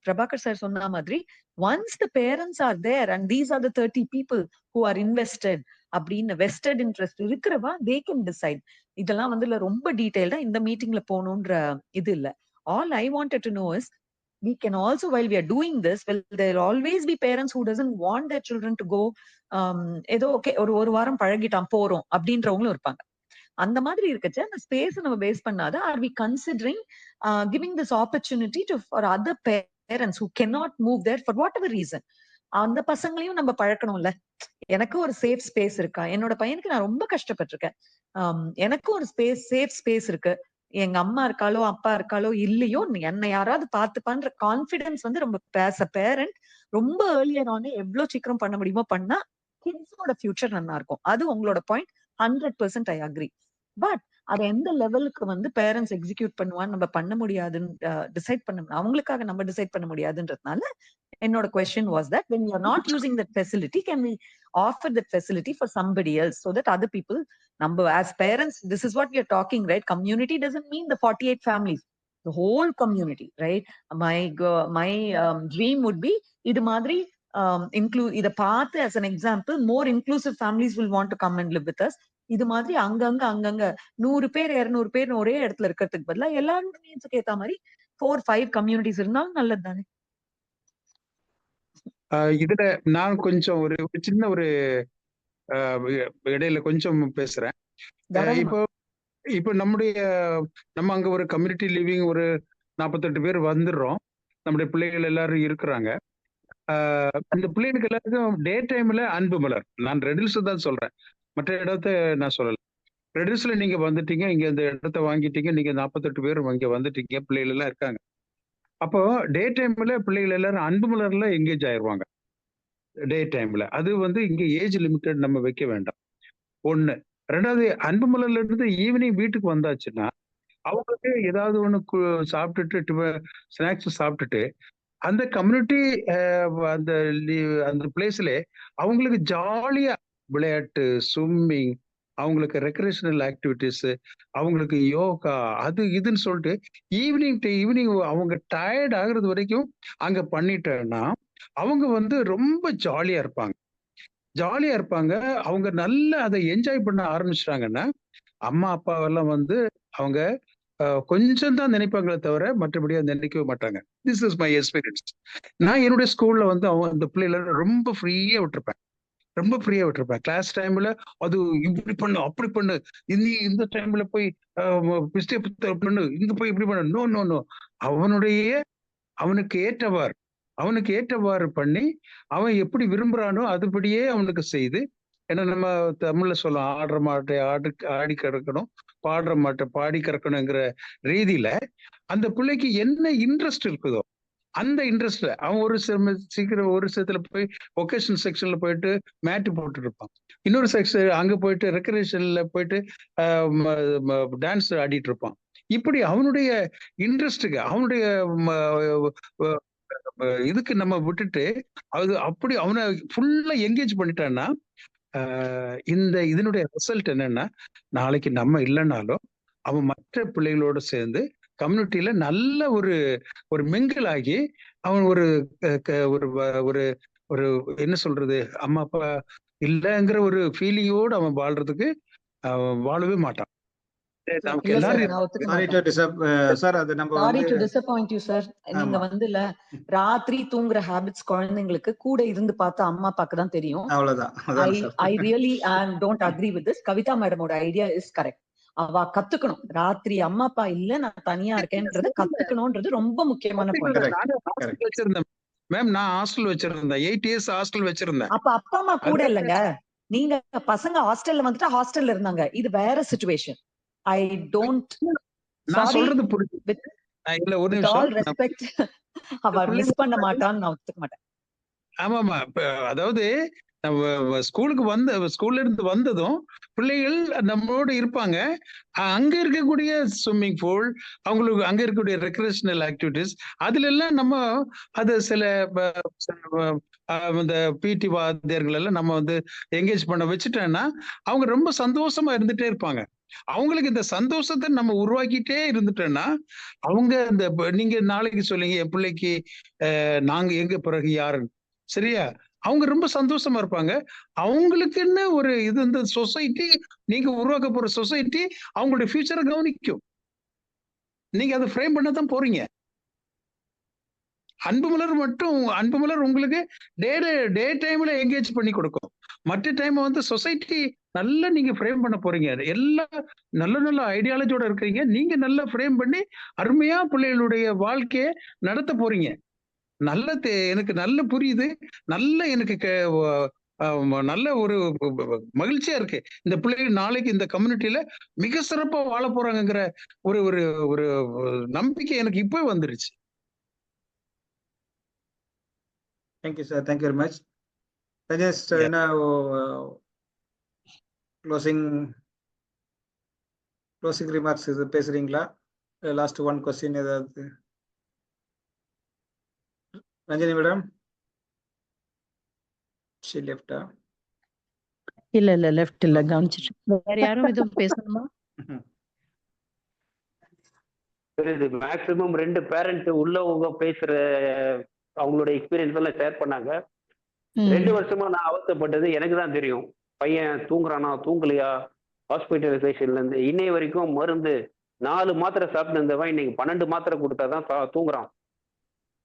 Prabhakar sir சொன்ன மாதிரி once the parents are there and these are the 30 people who are invested அப்படின்னு vested interest இருக்கிறவா they can decide. இதெல்லாம் வந்து ரொம்ப டீடைல்டா இந்த மீட்டிங்ல போகணும்ன்ற இது இல்ல. all I wanted to know is we can also, while we are doing this, well, there will always be parents who doesn't want their children to go ஏதோ okay ஒரு வாரம் பழகிட்டான் போறோம் அப்படின்றவங்களும் இருப்பாங்க. அந்த மாதிரி இருக்கச்ச அந்த ஸ்பேஸ் நம்ம பேஸ் பண்ணாத are we considering giving this opportunity to for other parents who cannot move there for whatever reason. அந்த பசங்களையும் நம்ம பழக்கணும்ல. எனக்கு ஒரு சேஃப் ஸ்பேஸ் இருக்கா, என்னோட பையனுக்கு நான் ரொம்ப கஷ்டப்பட்டிருக்கேன், எனக்கும் ஒரு சேஃப் ஸ்பேஸ் இருக்கு, எங்க அம்மா இருக்காளோ அப்பா இருக்காளோ இல்லையோ என்னை யாராவது பார்த்துப்பான்ற கான்பிடன்ஸ் வந்து ரொம்ப பேரண்ட் ரொம்ப ஏர்லியர் ஆனே எவ்வளவு சீக்கிரம் பண்ண முடியுமோ பண்ணா கிட்ஸோட ஃபியூச்சர் நல்லா இருக்கும். அது உங்களோட பாயிண்ட், 100% ஐ அக்ரி. பட் அதை எந்த லெவலுக்கு வந்து பேரண்ட்ஸ் எக்ஸிக்யூட் பண்ணுவான்னு நம்ம பண்ண முடியாதுன்னு டிசைட் பண்ண, அவங்களுக்காக நம்ம டிசைட் பண்ண முடியாதுன்றதுனால என்னோட question was that when you are not using that facility, can we offer that facility for somebody else so that other people, number as parents, this is what we are talking, right? Community doesn't mean the 48 families, the whole community, right? My dream would be idu madri include இத பார்த்து as an example more inclusive families will want to come and live with us. இது மாதிரி அங்கங்க 100 பேர் 200 பேர் ஒரே இடத்துல இருக்கிறதுக்கு பதிலா எல்லாரும் நீட்ஸ்க்கு ஏத்த மாதிரி 4-5 கம்யூனிட்டிஸ் இருந்தாலும் நல்லது தானே. இதுல நான் கொஞ்சம் ஒரு சின்ன ஒரு இடையில கொஞ்சம் பேசுறேன். இப்போ நம்ம அங்க ஒரு கம்யூனிட்டி லிவிங் ஒரு 48 பேர் வந்துடுறோம். நம்முடைய பிள்ளைகள் எல்லாரும் இருக்கிறாங்க. அந்த பிள்ளைகளுக்கு எல்லாருக்கும் டே டைம்ல அன்பு மலர், நான் ரெடில்ஸ் தான் சொல்றேன், மற்ற இடத்த நான் சொல்லல. ரெடில்ஸ்ல நீங்க வந்துட்டீங்க, இங்க இந்த இடத்த வாங்கிட்டீங்க, நீங்க 48 பேர் இங்க வந்துட்டீங்க, பிள்ளைகள் எல்லாம் இருக்காங்க. அப்போ டே டைம்ல பிள்ளைகள் எல்லாரும் அன்பு மலர்ல எங்கேஜ் ஆயிடுவாங்க டே டைம்ல. அது வந்து இங்க ஏஜ் லிமிட்டட் நம்ம வைக்க வேண்டாம். ஒண்ணு. ரெண்டாவது, அன்பு மலர்ல இருந்து ஈவினிங் வீட்டுக்கு வந்தாச்சுன்னா அவங்களுக்கு ஏதாவது ஒண்ணு சாப்பிட்டுட்டு ஸ்நாக்ஸ் சாப்பிட்டுட்டு அந்த கம்யூனிட்டி அந்த அந்த பிளேஸ்ல அவங்களுக்கு ஜாலியா விளையாட்டு, ஸ்விம்மிங், அவங்களுக்கு ரெக்ரேஷனல் ஆக்டிவிட்டிஸ், அவங்களுக்கு யோகா, அது இதுன்னு சொல்லிட்டு ஈவினிங் அவங்க டயர்ட் ஆகுறது வரைக்கும் அங்க பண்ணிட்டேன்னா அவங்க வந்து ரொம்ப ஜாலியா இருப்பாங்க. அவங்க நல்லா அதை என்ஜாய் பண்ண ஆரம்பிச்சிட்டாங்கன்னா அம்மா அப்பாவெல்லாம் வந்து அவங்க கொஞ்சம் தான் நினைப்பாங்களே தவிர மற்றபடி அதை நினைக்கவே மாட்டாங்க. This is my experience. நான் என்னுடைய ஸ்கூல்ல வந்து அந்த பிள்ளைகளை ரொம்ப ஃப்ரீயா விட்டுருப்பேன். கிளாஸ் டைம்ல அது இப்படி பண்ணு, அப்படி பண்ணு, இந்த டைம்ல போய் பண்ணு, இங்க போய் இப்படி பண்ணு. No no no. அவனுக்கு ஏற்றவாறு பண்ணி அவன் எப்படி விரும்புறானோ அதுபடியே அவனுக்கு செய்து. ஏன்னா நம்ம தமிழ்ல சொல்லலாம், ஆடுற மாட்டை ஆடி கிடக்கணும், பாடுற மாட்டை பாடி கிடக்கணுங்கிற ரீதியில அந்த பிள்ளைக்கு என்ன இன்ட்ரெஸ்ட் இருக்குதோ அந்த இன்ட்ரெஸ்ட்ல அவன் ஒரு விஷயத்துல போய் ஒகேஷனல் செக்ஷன்ல போயிட்டு மேட்டு போட்டு இருப்பான். இன்னொரு செக்ஷன் அங்க போயிட்டு ரெக்ரேஷன்ல போயிட்டு டான்ஸ் ஆடிட்டு இருப்பான். இப்படி அவனுடைய இன்ட்ரெஸ்டுக்கு அவனுடைய இதுக்கு நம்ம விட்டுட்டு அது அப்படி அவனை ஃபுல்லா என்கேஜ் பண்ணிட்டான்னா இதனுடைய ரிசல்ட் என்னன்னா, நாளைக்கு நம்ம இல்லைன்னாலும் அவன் மற்ற பிள்ளைகளோட சேர்ந்து கம்யூனிட்டியில நல்ல ஒரு மிங்கிள் ஆகி அவன் ஒரு ஒரு ஒரு என்ன சொல்றது, அம்மா அப்பா இல்லைங்கிற ஒரு ஃபீலிங்கோடு அவன் வாழ்றதுக்கு அவன் வாழவே மாட்டான். ராத்திரி தூங்குற ஹாபிட்ஸ் குழந்தைங்களுக்கு கூட இருந்து பார்த்து அம்மா அப்பாக்கு தான் தெரியும். I really don't agree with this. Kavitha மேடமோட ஐடியா இஸ் கரெக்ட். அவ கத்துக்கணும், ராத்திரி அம்மா அப்பா இல்ல நான் தனியா இருக்கேன்றது கத்துக்கணும்ன்றது ரொம்ப முக்கியமான பாயிண்ட். மேம் நான் ஹாஸ்டல் வச்சிருந்தேன், 8 இயர்ஸ் ஹாஸ்டல் வச்சிருந்தேன். அப்ப அப்பா அம்மா கூட இல்லங்க, நீங்க பசங்க ஹாஸ்டல்ல வந்துட்டு ஹாஸ்டல்ல இருந்தாங்க, இது வேற சிச்சுவேஷன். ஐ டோன்ட், நான் சொல்றது புரியுது. இல்ல ஒரு நிமிஷம், ரெஸ்பெக்ட் அவ மிஸ் பண்ண மாட்டான்னு நான் ஒத்துக்க மாட்டேன். ஆமாமா, அதாவது நம்ம ஸ்கூல்ல இருந்து வந்ததும் பிள்ளைகள் நம்மளோட இருப்பாங்க. அங்க இருக்கக்கூடிய ஸ்விம்மிங் பூல், அவங்களுக்கு அங்க இருக்கக்கூடிய ரெக்ரேஷனல் ஆக்டிவிட்டிஸ், அதுல எல்லாம் நம்ம அது சில இந்த பிடி வாத்தியர்கள் எல்லாம் நம்ம வந்து என்கேஜ் பண்ண வச்சுட்டோம்னா அவங்க ரொம்ப சந்தோஷமா இருந்துட்டே இருப்பாங்க. அவங்களுக்கு இந்த சந்தோஷத்தை நம்ம உருவாக்கிட்டே இருந்துட்டோம்னா அவங்க இந்த நீங்க நாளைக்கு சொல்லுங்க என் பிள்ளைக்கு நாங்க எங்க பிறகு யாருன்னு, சரியா? அவங்க ரொம்ப சந்தோஷமா இருப்பாங்க. அவங்களுக்கு என்ன ஒரு இது, இந்த சொசைட்டி, நீங்க உருவாக்க போற சொசைட்டி அவங்களுடைய ஃபியூச்சரை கவனிக்கும். நீங்க அதை ஃப்ரேம் பண்ண தான் போறீங்க. அன்புமலர் உங்களுக்கு டே டைம்ல என்கேஜ் பண்ணி கொடுக்கும். மற்ற டைம் வந்து சொசைட்டி நல்லா நீங்க ஃப்ரேம் பண்ண போறீங்க. எல்லாம் நல்ல ஐடியாலஜியோட இருக்கிறீங்க. நீங்க நல்லா ஃப்ரேம் பண்ணி அருமையா பிள்ளைகளுடைய வாழ்க்கையை நடத்த போறீங்க. எனக்கு நல்ல புரியுது. எனக்கு நல்ல ஒரு மகிழ்ச்சியா இருக்கு. இந்த பிள்ளைகள் நாளைக்கு இந்த கம்யூனிட்டியில மிக சிறப்பா வாழ போறாங்கிற ஒரு ஒரு நம்பிக்கை எனக்கு இப்போ வந்துருச்சு. Thank you sir, thank you very much. என்ன க்ளோசிங் ரிமார்க்ஸ் இது பேசுறீங்களா? லாஸ்ட் ஒன் கொஸ்டின் ஏதாவது? Ranjani madam, she left. இல்ல லெஃப்ட் இல்ல, கவனிச்சிட்டு. வேற யாரும் எதுவும் பேசணுமா? இது மேக்ஸிமம் 2 பேரண்ட் உள்ளவங்க பேசுற அவங்களோட எக்ஸ்பீரியன்ஸ் எல்லாம் ஷேர் பண்ணாங்க. 2 வருஷமா நான் அவசப்பட்டது எனக்கு தான் தெரியும். பையன் தூங்குறானா தூங்கலையா, ஹாஸ்பிட்டலைசேஷன்ல இருந்து இன்னை வரைக்கும் மருந்து 4 மாத்திரை சாப்பிட்டு இருந்தவன் இன்னைக்கு 12 மாத்திரை கொடுத்தாதான் தூங்குறான்.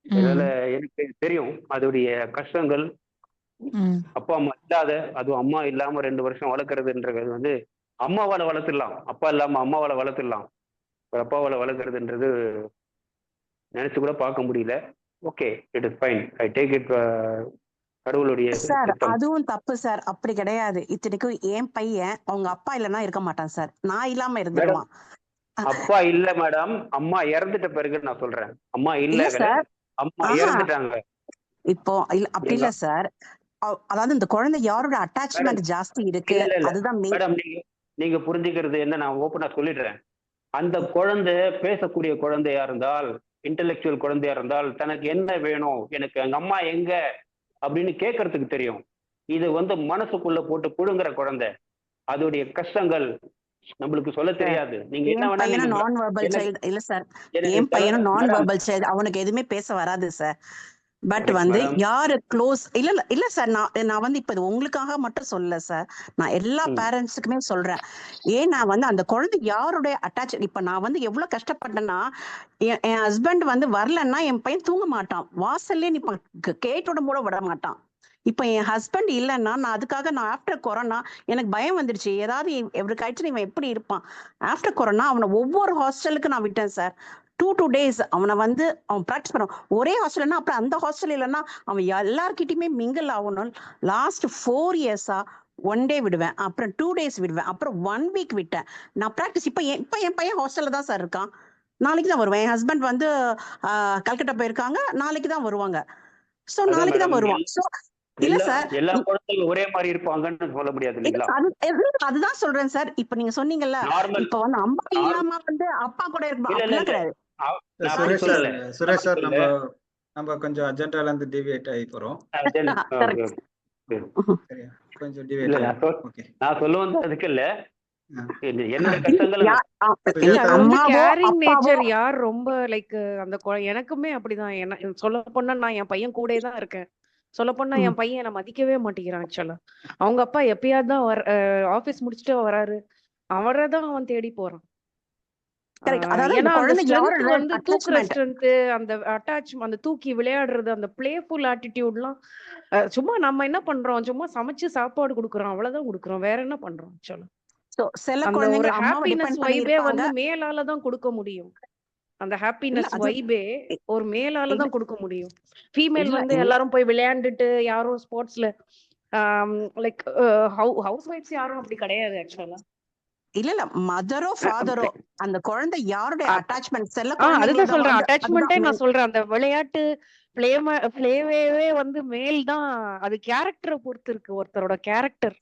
அதனால எனக்கு தெரியும் அதோடைய கஷ்டங்கள். அப்பா அம்மா இல்லாத, அதுவும் அம்மா இல்லாம 2 வருஷம் வளர்க்கறதுன்றது வந்து அம்மாவால வளர்த்துடலாம், அப்பா இல்லாம அம்மாவால வளர்த்துடலாம், அப்பாவால வளர்க்கறதுன்றது நினைச்சு கூட பார்க்க முடியல. Okay, it is fine, I take it. கடவுளுடைய சார் அதுவும் தப்பு சார், அப்படி கிடையாது. இத்தனைக்கும் என் பையன் அவங்க அப்பா இல்லைன்னா இருக்க மாட்டான் சார், நான் இல்லாம இருந்துருவான். அப்பா இல்ல மேடம், அம்மா இறந்துட்ட பிறகு நான் சொல்றேன். அம்மா இல்ல சார், அம்மா இறந்துட்டாங்க இப்போ அப்படி இல்ல சார். அதாவது இந்த குழந்தை யாரோட அட்டாச்மெண்ட் ஜாஸ்தி இருக்கு, அதுதான் மேடம். நீங்க புரிஞ்சுக்கிறது என்ன, நான் ஓப்பனா சொல்லிடுறேன். அந்த குழந்தை பேசக்கூடிய குழந்தையா இருந்தால் இன்டெலெக்சுவல் குழந்தையா இருந்தால் தனக்கு என்ன வேணும், எனக்கு எங்க அம்மா எங்க அப்படின்னு கேட்கறதுக்கு தெரியும். இது வந்து மனசுக்குள்ள போட்டு புழுங்குற குழந்தை, அதோடைய கஷ்டங்கள் நம்மளுக்கு சொல்ல தெரியாது. நீங்க என்ன என் வேணா பையனும் நீங்க நான் வெர்பல் எனக்கு சைல்டு இல்ல சார். எனக்கு என் பையனும் நான் மேடம் வெர்பல் சைல்டு, அவனுக்கு எதுவுமே பேச வராது சார். பட் கரெக்ட் வந்து மேடம். யாரு க்ளோஸ் இல்ல சார், நான் வந்து இப்ப இது உங்களுக்காக மட்டும் சொல்லல சார், நான் எல்லா பேரண்ட்ஸுக்குமே சொல்றேன். ஏன்னா வந்து அந்த குழந்தை யாருடைய அட்டாச், இப்ப நான் வந்து எவ்வளவு கஷ்டப்பட்டேன்னா, என் ஹஸ்பண்ட் வந்து வரலன்னா என் பையன் தூங்க மாட்டான், வாசல்லே நிப்பான், கேட்டோட கூட விட மாட்டான். இப்ப என் ஹஸ்பண்ட் இல்லைன்னா நான் அதுக்காக நான் ஆஃப்டர் கொரோனா எனக்கு பயம் வந்துருச்சு, ஏதாவது எவருக்கு ஆயிடுச்சு இவன் எப்படி இருப்பான். ஆஃப்டர் கொரோனா அவனை ஒவ்வொரு ஹாஸ்டலுக்கு நான் விட்டேன் சார். 2 days அவனை வந்து அவன் ப்ராக்டிஸ் பண்ணுவான். ஒரே ஹாஸ்டல்னா அப்புறம் அந்த ஹாஸ்டல் இல்லைன்னா அவன் எல்லார்கிட்டயுமே மிங்கிள் ஆகணும். லாஸ்ட் 4 years-ஆ 1 day விடுவேன், அப்புறம் 2 days விடுவேன், அப்புறம் 1 week விட்டேன். நான் ப்ராக்டிஸ் இப்ப என் பையன் ஹாஸ்டல்ல தான் சார் இருக்கான். நாளைக்கு தான் வருவேன். என் ஹஸ்பண்ட் வந்து கல்கட்டா போயிருக்காங்க, நாளைக்கு தான் வருவாங்க. சோ அதான் நாளைக்கு தான் மேடம், வருவான். சோ இல்ல சார், எல்லா குழந்தைகளும் ஒரே மாதிரி இருப்பாங்கன்னு சொல்ல முடியாது இல்லைங்களா? அதுதான் சொல்றேன் சார். இப்ப நீங்க சொன்னீங்கல்ல, நார்மல் இப்ப வந்து அம்மா இல்லாம வந்து அப்பா கூட இருப்பா, இல்ல அப்படிலாம் கிடையாது. நான் அப்படி சொல்லல. சுரேஷ் சார், நம்ம கொஞ்சம் அஜெண்டால இருந்து டிவியேட் ஆகி போறோம். சரியா, கொஞ்சம் டிவியேட் ஆகி. ஓகே, நான் சொல்ல வந்து அதுக்கு இல்ல, என்னோட கஷ்டங்கள் கேரிங் நேச்சர் யார் ரொம்ப லைக் அந்த எனக்குமே அப்படிதான். என்ன சொல்ல போனா நான் என் பையன் கூடயே தான் இருக்கேன். சொல்ல போனா என் பையன் என்ன மதிக்கவே மாட்டேங்கிறான். ஆக்சுவலா அவங்க அப்பா எப்பயாவது தான் ஆபீஸ் முடிச்சுட்டு வராரு, அவரைதான் அவன் தேடி போறான். ஏன்னா அந்த ஸ்ட்ரென்த் வந்து தூக்குற ஸ்ட்ரென்த், அந்த அட்டாச், அந்த தூக்கி விளையாடுறது, அந்த பிளேஃபுல் ஆட்டிடியூட்லாம் சும்மா நம்ம என்ன பண்றோம், சும்மா சமைச்சு சாப்பாடு கொடுக்குறோம், அவ்வளவுதான் கொடுக்குறோம், வேற என்ன பண்றோம். அந்த ஒரு ஹாப்பினஸ் வைபே வந்து மேலால தான் கொடுக்க முடியும். அந்த ஹாப்பினஸ் வைபே ஒரு மேலால தான் கொடுக்க முடியும். ஃபீமேல் வந்து எல்லாரும் போய் விளையாண்டுட்டு யாரும் ஸ்போர்ட்ஸ்ல லைக் ஹவுஸ் ஒய்ஃப்ஸ் யாரும் அப்படி கிடையாது ஆக்சுவலா. இல்ல மதரோ ஃபாதரோ அந்த குழந்தை யாருடைய அட்டாச்மெண்ட் செல்ல அதுதான் சொல்றேன், அட்டாச்மெண்டே நான் சொல்றேன். அந்த விளையாட்டு பிளேவே வந்து மேல் தான். அது கேரக்டரை பொறுத்து இருக்கு, ஒருத்தரோட கேரக்டர்.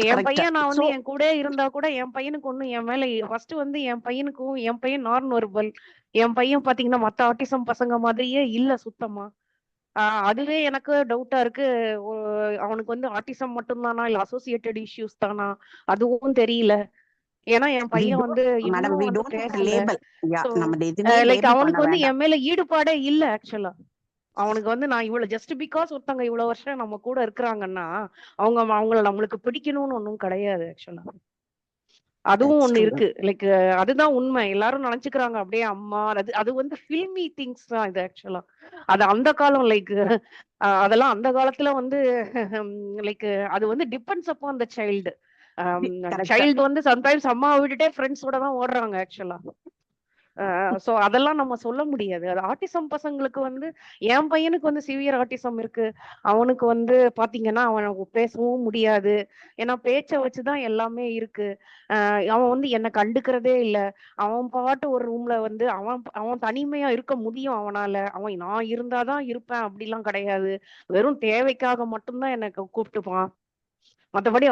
என் பையன் நான் வந்து என் கூட இருந்தா கூட என் பையனுக்கு ஒண்ணு என் மேல ஃபர்ஸ்ட் வந்து என் பையன் நான் வெர்பல். என் பையன் பாத்தீங்கன்னா மத்த ஆட்டிசம் பசங்க மாதிரியே இல்ல சுத்தமா. அதுவே எனக்கு டவுட்டா இருக்கு, அவனுக்கு வந்து ஆட்டிசம் மட்டும் தானா இல்ல அசோசியேட்டட் இஷ்யூஸ் தானா, அதுவும் தெரியல. ஏன்னா என் பையன் வந்து லைக் அவனுக்கு வந்து என் மேல ஈடுபாடே இல்ல ஆக்சுவலா. அவனுக்கு வந்து நான் இவ்வளவு ஜஸ்ட் பிகாஸ் ஒருத்தவங்க இவ்வளவு வருஷம் நம்ம கூட இருக்கிறாங்கன்னா அவங்கள நம்மளுக்கு பிடிக்கணும்னு ஒண்ணும் கிடையாது ஆக்சுவலா. அதுவும் ஒண்ணு இருக்கு. லைக் அதுதான் உண்மை. எல்லாரும் நினைச்சுக்கிறாங்க அப்படியே அம்மா, அது வந்து ஃபில்மி திங்ஸ் தான் இது ஆக்சுவலா. அது அந்த காலம் லைக் அதெல்லாம் அந்த காலத்துல வந்து லைக் அது வந்து டிபெண்ட்ஸ் அப்போ அந்த சைல்டு வந்து சம்டைம்ஸ் அம்மாவை விட்டுட்டே ஃப்ரெண்ட்ஸோட தான் ஓடுறாங்க ஆக்சுவலா. சோ அதெல்லாம் நம்ம சொல்ல முடியாது. அது ஆட்டிசம் பசங்களுக்கு வந்து என் பையனுக்கு வந்து சிவியர் ஆட்டிசம் இருக்கு. அவனுக்கு வந்து பாத்தீங்கன்னா அவனுக்கு பேசவும் முடியாது, ஏன்னா பேச்சை வச்சுதான் எல்லாமே இருக்கு. அவன் வந்து என்னை கண்டுக்கிறதே இல்லை. அவன் பாட்டு ஒரு ரூம்ல வந்து அவன் தனிமையா இருக்க முடியும் அவனால. அவன் நான் இருந்தாதான் இருப்பேன் அப்படிலாம் கிடையாது. வெறும் தேவைக்காக மட்டும்தான் எனக்கு கூப்பிட்டுப்பான். மத்தபடி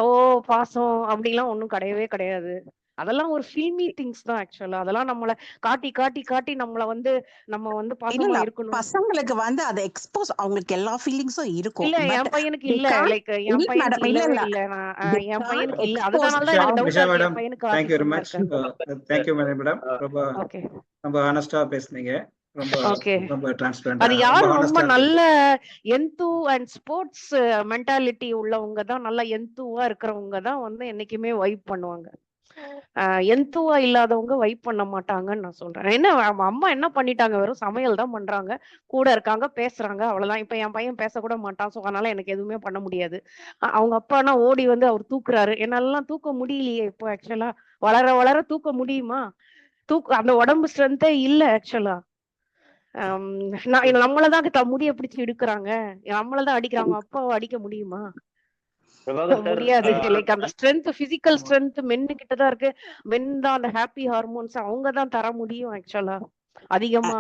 பாசம் அப்படிலாம் ஒண்ணும் கிடையவே கிடையாது. அதெல்லாம் ஒரு ஃபில்மி திங்ஸ் தான் ஆக்சுவலா. அதெல்லாம் நம்மள காட்டி காட்டி காட்டி நம்மள வந்து நம்ம வந்து பாசமா இருக்கணும். பசங்களுக்கு வந்து அது எக்ஸ்போஸ், அவங்களுக்கு எல்லா ஃபீலிங்ஸும் இருக்கும். இல்ல என் பையனுக்கு இல்ல, லைக் என் பையனுக்கு இல்லவே இல்ல. என் பையனுக்கு இல்ல, அதனால தான் எனக்கு டவுட் இருக்கு என் பையனுக்கு. Thank you very much. Thank you madam. ரொம்ப ஹானஸ்டா பேசுனீங்க. ரொம்ப டிரான்ஸ்பரண்டா. அது யாரு ரொம்ப நல்ல என்து அண்ட் ஸ்போர்ட்ஸ் மென்டாலிட்டி உள்ளவங்க தான், நல்ல என்துவா இருக்கிறவங்க தான் வந்து என்னைக்குமே வைப் பண்ணுவாங்க. என்துவா இல்லாதவங்க வைப் பண்ண மாட்டாங்கன்னு நான் சொல்றேன். என்ன அம்மா என்ன பண்ணிட்டாங்க, வெறும் சமையல் தான் பண்றாங்க, கூட இருக்காங்க, பேசுறாங்க, அவ்வளவுதான். இப்ப என் பையன் பேசக்கூட மாட்டான். சோ அதனால எனக்கு எதுவுமே பண்ண முடியாது. அவங்க அப்பானா ஓடி வந்து அவர் தூக்குறாரு, என்னாலாம் தூக்க முடியலையே இப்போ ஆக்சுவலா. வளர வளர தூக்க முடியுமா? அந்த உடம்பு ஸ்ட்ரென்த்தே இல்ல ஆக்சுவலா. நம்மளதான் முடிய பிடிச்சு இழுக்கிறாங்க, நம்மளதான் அடிக்கிறாங்க. அப்பாவை அடிக்க முடியுமா? முடியாது. லைக் அந்த ஸ்ட்ரென்த், பிசிக்கல் ஸ்ட்ரென்த் மென்னு கிட்டதான் இருக்கு. மென் தான் அந்த ஹாப்பி ஹார்மோன்ஸ் அவங்க தான் தர முடியும் ஆக்சுவலா அதிகமா.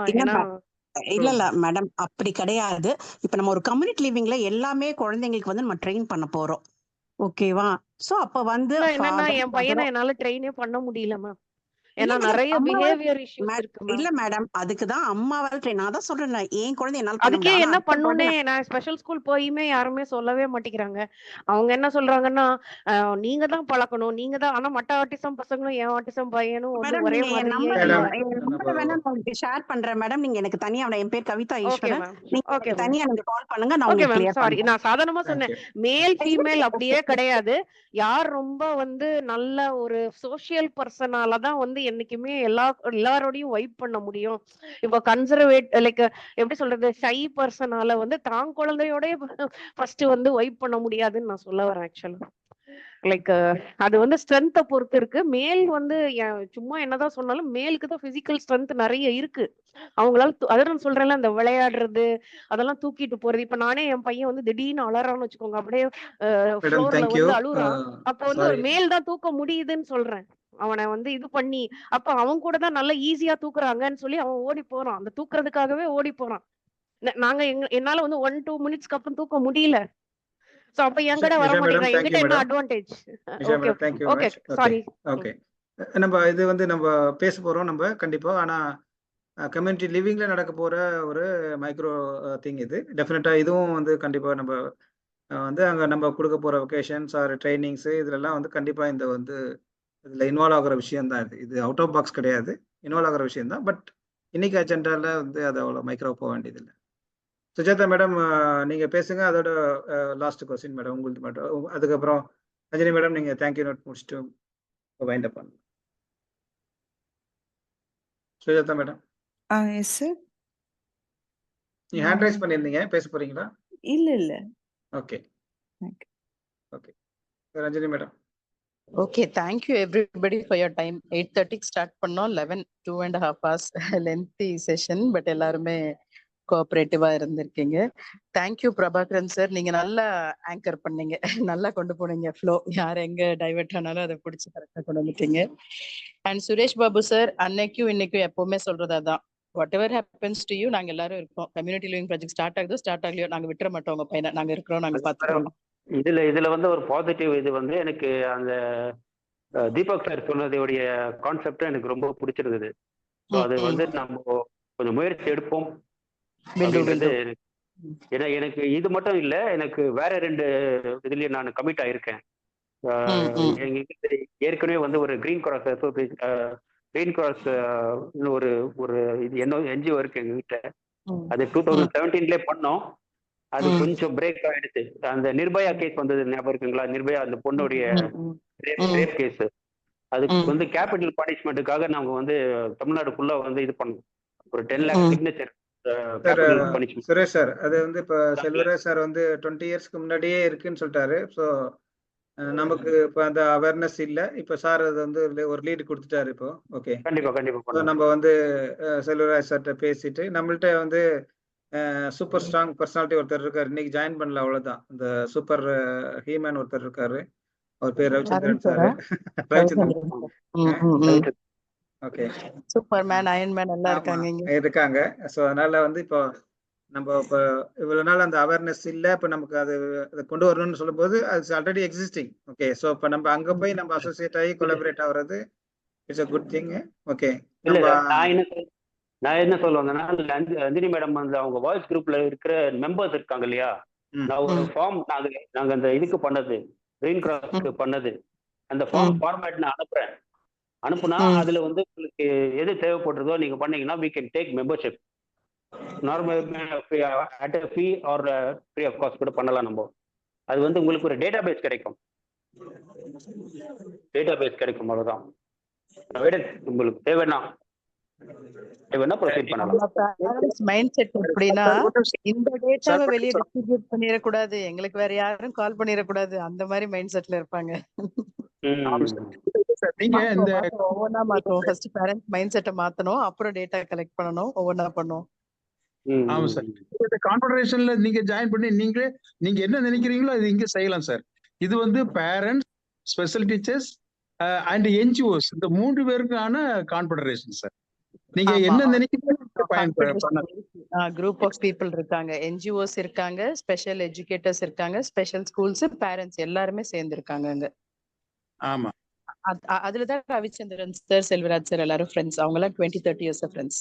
இல்ல மேடம், அப்படி கிடையாது. இப்ப நம்ம ஒரு கம்யூனிட்டி லிவிங்ல எல்லாமே குழந்தைங்களுக்கு வந்து நம்ம ட்ரெயின் பண்ண போறோம், ஓகேவா? சோ அப்ப வந்து என்னன்னா என் பையனை என்னால ட்ரெயினே பண்ண முடியல மேம். ஏன்னா நிறைய அம்மாவால பிஹேவியர் இஷ்யூஸ் இருக்கு மேம். இல்ல மேடம், அதுக்குதான் அம்மாவால train. நான் அதான் சொல்றேன், என் குழந்தை என்னால பண்ண அதுக்கே முடியாது. ஆனா என்ன அடுத்த குழந்தை பண்ணுனே நான் ஸ்பெஷல் ஸ்கூல் போயுமே யாருமே சொல்லவே மாட்டேங்கிறாங்க. அவங்க என்ன சொல்றாங்கன்னா, நீங்க தான் பழக்கணும், நீங்க தான். ஆனா மற்ற ஆட்டிசம் பசங்களும் என் ஆட்டிசம் பையனும் வந்து மேடம், ஒரே நீங்க என் மாதிரியே நம்பர் இல்ல. வேணா நான் உங்களுக்கு ஷேர் பண்றேன் மேடம். நீங்க எனக்கு தனியா, என் பேர் கவிதா ஓகே ஈஸ்வரன். மேம். நீங்க ஓகே எனக்கு மேம். தனியா நீங்க கால் பண்ணுங்க, நான் ஓகே உங்களுக்கு மேம். கிளியர் சாரி, பண்றேன். நான் சாதாரணமா சொன்னேன். மேல் ஃபீமேல் அப்படியே கிடையாது. யார் ரொம்ப வந்து நல்ல ஒரு சோஷியல் பர்சனால தான் வந்து என்னைக்குமே எல்லாரோடையும் வைப் பண்ண முடியும். இப்போ கன்சர்வேட் லைக் எப்படி சொல்றது, ஷை பர்சனால வந்து தான் குழந்தையோட ஃபர்ஸ்ட் வந்து வைப் பண்ண முடியாதுன்னு நான் சொல்ல வரேன் ஆக்சுவலா. லைக் அது வந்து ஸ்ட்ரென்த்தை பொறுத்து இருக்கு. மேல் வந்து சும்மா என்னதான் சொன்னாலும் மேலுக்கு தான் பிசிக்கல் ஸ்ட்ரென்த் நிறைய இருக்கு. அவங்களால அதான் நான் சொல்றேன்ல, அந்த விளையாடுறது அதெல்லாம் தூக்கிட்டு போறது. இப்ப நானே என் பையன் வந்து திடீர்னு அலறான்னு வச்சுக்கோங்க, அப்படியே மேடம் ஃப்ளோர்ல தேங்க்யூ. வந்து அழுகுறான். அப்ப வந்து ஒரு சாரி மேல் தான் தூக்க முடியுதுன்னு சொல்றேன். அவனை வந்து இது பண்ணி, அப்ப அவன் கூட தான் நல்லா ஈஸியா தூக்குறாங்கன்னு சொல்லி அவன் ஓடி போறான். அந்த தூக்குறதுக்காகவே ஓடி போறான். நாங்க என்னால வந்து 1-2 மினிட்ஸ்க்கு அப்புறம் தூக்க முடியல. சோ அப்ப என்கிட்ட வர நிஷா மேடம் மாட்டேங்கிறான். தேங்க்யூ என்கிட்ட என்ன madam. Advantage? Nisha okay madam thank you okay much. Okay sorry. Okay. நம்ம இது வந்து நம்ம பேச போறோம் நம்ம கண்டிப்பா. ஆனா கம்யூனிட்டி லிவிங்ல நடக்க போற ஒரு மைக்ரோ திங் இது. டெஃபினட்டா இதுவும் வந்து கண்டிப்பா நம்ம வந்து அங்க நம்ம கொடுக்க போற வெக்கேஷன்ஸ் ஆர் ட்ரைனிங்ஸ் இதுலலாம் வந்து கண்டிப்பா இந்த வந்து இதுல இன்வால்வ் ஆகுற விஷயம் தான் இது. இது அவுட் ஆஃப் பாக்ஸ் கிடையாது, இன்வால்வ் ஆகுற விஷயம் தான். பட் இன்னைக்கு அஜெண்டால வந்து அது அவ்வளோ மைக்ரோ போக வேண்டியதில்லை. சுஜாதா மேடம் நீங்க பேசுங்க. அதோட லாஸ்ட் கொஸ்டின் மேடம் உங்களுக்கு மட்டும். அதுக்கப்புறம் ரஜினி மேடம் நீங்க தேங்க்யூ நோட் முடிச்சுட்டு வைண்ட் அப் பண்ணுங்க. Sujatha madam yes sir. நீங்க ஹேண்ட் ரைஸ் பண்ணியிருந்தீங்க, பேச போறீங்களா? இல்ல. Okay okay. Rajini madam. Okay, thank you everybody for your time. 8:30 start பண்ணோம், 11 2.5 hours lengthy session, but எல்லாருமே கோஆபரேட்டிவா இருந்திருக்கீங்க. தேங்க்யூ பிரபாகரன் சார், நீங்க நல்லா ஆங்கர் பண்ணீங்க, நல்லா கொண்டு போனீங்க ஃப்ளோ. யார் எங்க டைவர்ட் ஆனாலும் அதை பிடிச்சி கரெக்டா கொண்டு வந்துட்டீங்க. அண்ட் சுரேஷ் பாபு சார், அன்னைக்கும் இன்னைக்கும் எப்பவுமே சொல்றது அதான், what ever happens to you, நாங்க எல்லாரும் இருக்கோம். கம்யூனிட்டி லிவிங் ப்ராஜெக்ட் ஸ்டார்ட் ஆகுதோ ஸ்டார்ட் ஆகலையோ நாங்க விட்டுற மாட்டோம் உங்க பையனை. நாங்க இருக்கிறோம், நாங்க பாத்துக்கிறோம். இதுல வந்து ஒரு பாசிட்டிவ் இது வந்து எனக்கு அந்த தீபக் சார் சொன்னதையுடைய கான்செப்ட் எனக்கு ரொம்ப பிடிச்சிருந்தது. ஸோ அது வந்து நம்ம கொஞ்சம் முயற்சி எடுப்போம் அப்படின்றது. ஏன்னா எனக்கு இது மட்டும் இல்லை, எனக்கு வேற 2 இதுலயும் நான் கமிட் ஆயிருக்கேன். ஏற்கனவே வந்து ஒரு green cross association, green cross ஒரு ஒரு இது என்ன என்ஜிஓ இருக்கு எங்க கிட்ட. அது 2017 பண்ணோம். அது கொஞ்சம் பிரேக் ஆயிடுச்சு. அந்த நிர்பயா கேஸ் வந்தது ஞாபகம் இருக்குங்களா? நிர்பயா அந்த பொண்ணுடைய ரேப் கேஸ். அதுக்கு வந்து கேபிட்டல் பனிஷ்மெண்ட்டுக்காக நாங்க வந்து தமிழ்நாடு ஃபுல்லா வந்து இது பண்ணோம். ஒரு 10 lakh signature capital punishment. Suresh sir, அது வந்து இப்ப செல்வராஜ் சார் வந்து 20 இயர்ஸ்க்கு முன்னாடியே இருக்குன்னு சொல்லிட்டாரு. ஸோ நமக்கு இப்ப அந்த அவேர்னஸ் இல்ல. இப்ப சார் அது வந்து ஒரு லீடு கொடுத்துட்டாரு இப்போ. ஓகே கண்டிப்பா நம்ம வந்து செல்வராஜ் சார்கிட்ட பேசிட்டு, நம்மள்ட்ட வந்து சூப்பர் ஸ்ட்ராங் பர்சனாலிட்டி ஒருத்தர் இருக்காரு, இன்னைக்கு ஜாயின் பண்ணல அவ்வளவுதான். இந்த சூப்பர் ஹீமேன் ஒருத்தர் இருக்காரு, அவர் பேர் Ravichandran sir. Ravichandran. Okay, super man, iron man எல்லாம் இருக்காங்க. ஸோ அதனால வந்து இப்போ நம்ம இப்போ இவ்வளவு நாள் அந்த அவேர்னஸ் இல்லை. இப்போ நமக்கு அதை கொண்டு வரணும்னு சொல்லும் போது அது ஆல்ரெடி எக்ஸிஸ்டிங். ஓகே, ஸோ இப்போ நம்ம அங்க போய் நம்ம அசோசியேட் ஆகி கொலாபரேட் ஆகுறது it's a good thing. Okay, நான் என்ன சொல்லுவாங்கன்னா, ரஞ்சினி மேடம் வந்து அவங்க வாய்ஸ் குரூப்ல இருக்கிற மெம்பர்ஸ் இருக்காங்க இல்லையா, நான் ஒரு ஃபார்ம் நாங்க அந்த இதுக்கு பண்ணது, கிரீன் கிராஸ்க்கு பண்ணது, அந்த ஃபார்ம் ஃபார்மேட் நான் அனுப்புனா அதுல வந்து உங்களுக்கு எது தேவைப்படுறதோ நீங்க பண்ணீங்கன்னா we can take membership. Normal at a fee or free of cost கூட பண்ணலாம். நம்ம அது வந்து உங்களுக்கு ஒரு டேட்டாபேஸ் கிடைக்கும், அவ்வளவுதான். உங்களுக்கு தேவைன்னா ப்ரொசீட் பண்ணலாம். மைண்ட் செட் எப்படின்னா, இந்த டேட்டாவை வெளியே டிஸ்ட்ரிபியூட் பண்ணிடக்கூடாது, எங்களுக்கு வேற யாரும் கால் பண்ணிடக்கூடாது, அந்த மாதிரி மைண்ட் செட்ல இருப்பாங்க. ஒவ்வொன்னா மாத்தணும். ஃபர்ஸ்ட் பேரண்ட்ஸ் மைண்ட் செட்டை மாத்தணும், அப்புறம் டேட்டா கலெக்ட் பண்ணணும், ஒவ்வொன்னா பண்ணுவோம். ஆமா சார். இந்த கான்ஃபெடரேஷன்ல நீங்க ஜாயின் பண்ணி நீங்க என்ன நினைக்கிறீங்களோ அது இங்க செய்யலாம் சார். இது வந்து parents, special teachers and NGOs, இந்த 3 பேருக்கான கான்ஃபெடரேஷன் சார். நீங்க என்ன நினைக்கிறீங்க? குரூப் ஆஃப் பீப்புள் இருக்காங்க, என்ஜிஓஸ் இருக்காங்க, ஸ்பெஷல் எஜுகேட்டர்ஸ் இருக்காங்க, ஸ்பெஷல் ஸ்கூல்ஸ், பேரண்ட்ஸ் எல்லாருமே சேர்ந்து இருக்காங்க அங்க. ஆமா, அதுலதான் ரவிச்சந்திரன் சார், செல்வராஜ் சார் எல்லாரும் ஃப்ரெண்ட்ஸ். அவங்க எல்லாம் 20-30 இயர்ஸ் ஃப்ரெண்ட்ஸ்.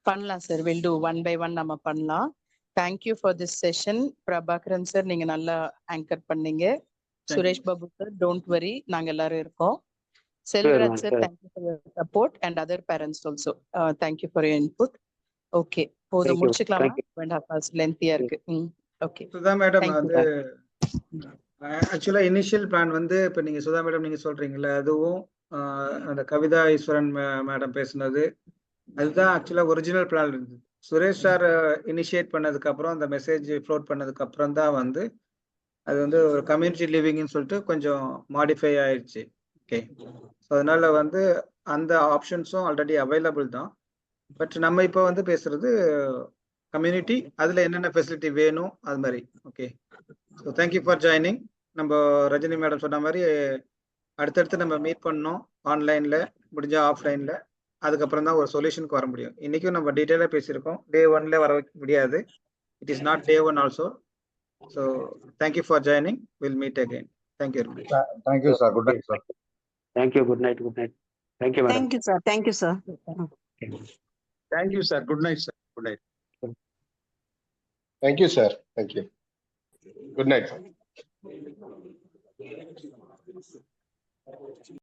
பண்ணலாம் sir, will do one by one நம்ம பண்ணலாம். Thank you for this session. Prabhakaran sir, நீங்க நல்லா ஆங்கர் பண்ணீங்க. Suresh Babu sir, don't worry, நாங்க எல்லாரும் இருக்கோம். Selvaraj sir, thank you for your support and other parents also thank you for your input. Okay, போதும், முடிச்சுக்கலாமா? 2.5 hours லென்த்தியா இருக்கு. ஓகே சுதா மேடம் வந்து ஆக்சுவலா இனிஷியல் பிளான் வந்து இப்ப நீங்க சுதா மேடம் நீங்க சொல்றீங்கல்ல, அதுவும் அந்த கவிதா ஈஸ்வரன் மேடம் பேசுனது, அதுதான் ஆக்சுவலா ஒரிஜினல் பிளான் இருந்தது. சுரேஷ் சார் இனிஷியேட் பண்ணதுக்கு அப்புறம், அந்த மெசேஜ் ஃப்ளோட் பண்ணதுக்கு அப்புறம் தான் வந்து அது வந்து ஒரு கம்யூனிட்டி லிவிங்னு சொல்லிட்டு கொஞ்சம் மாடிஃபை ஆயிடுச்சு. ஓகே, ஸோ அதனால வந்து அந்த ஆப்ஷன்ஸும் ஆல்ரெடி அவைலபிள் தான். பட் நம்ம இப்போ வந்து பேசுறது கம்யூனிட்டி, அதுல என்னென்ன ஃபெசிலிட்டி வேணும் அது மாதிரி. Okay, so thank you for joining. நம்ம ரஜினி மேடம் சொன்ன மாதிரி அடுத்தடுத்து நம்ம மீட் பண்ணோம், ஆன்லைன்ல முடிஞ்சா ஆஃப்லைன்ல. அதுக்கப்புறம் தான் ஒரு சொல்யூஷனுக்கு வர முடியும். இன்னைக்கும் நம்ம டீட்டெயிலாக பேசியிருக்கோம். Day 1ல வர வைக்க முடியாது. It is not Day 1 also. So thank you for joining. Will meet again. Thank you. Thank you sir. Good night sir. Thank you. Good night. Good night. Thank you madam. Thank you sir. Thank you sir. Thank you sir. Good night sir. Good night. Thank you sir. Thank you. Good night sir.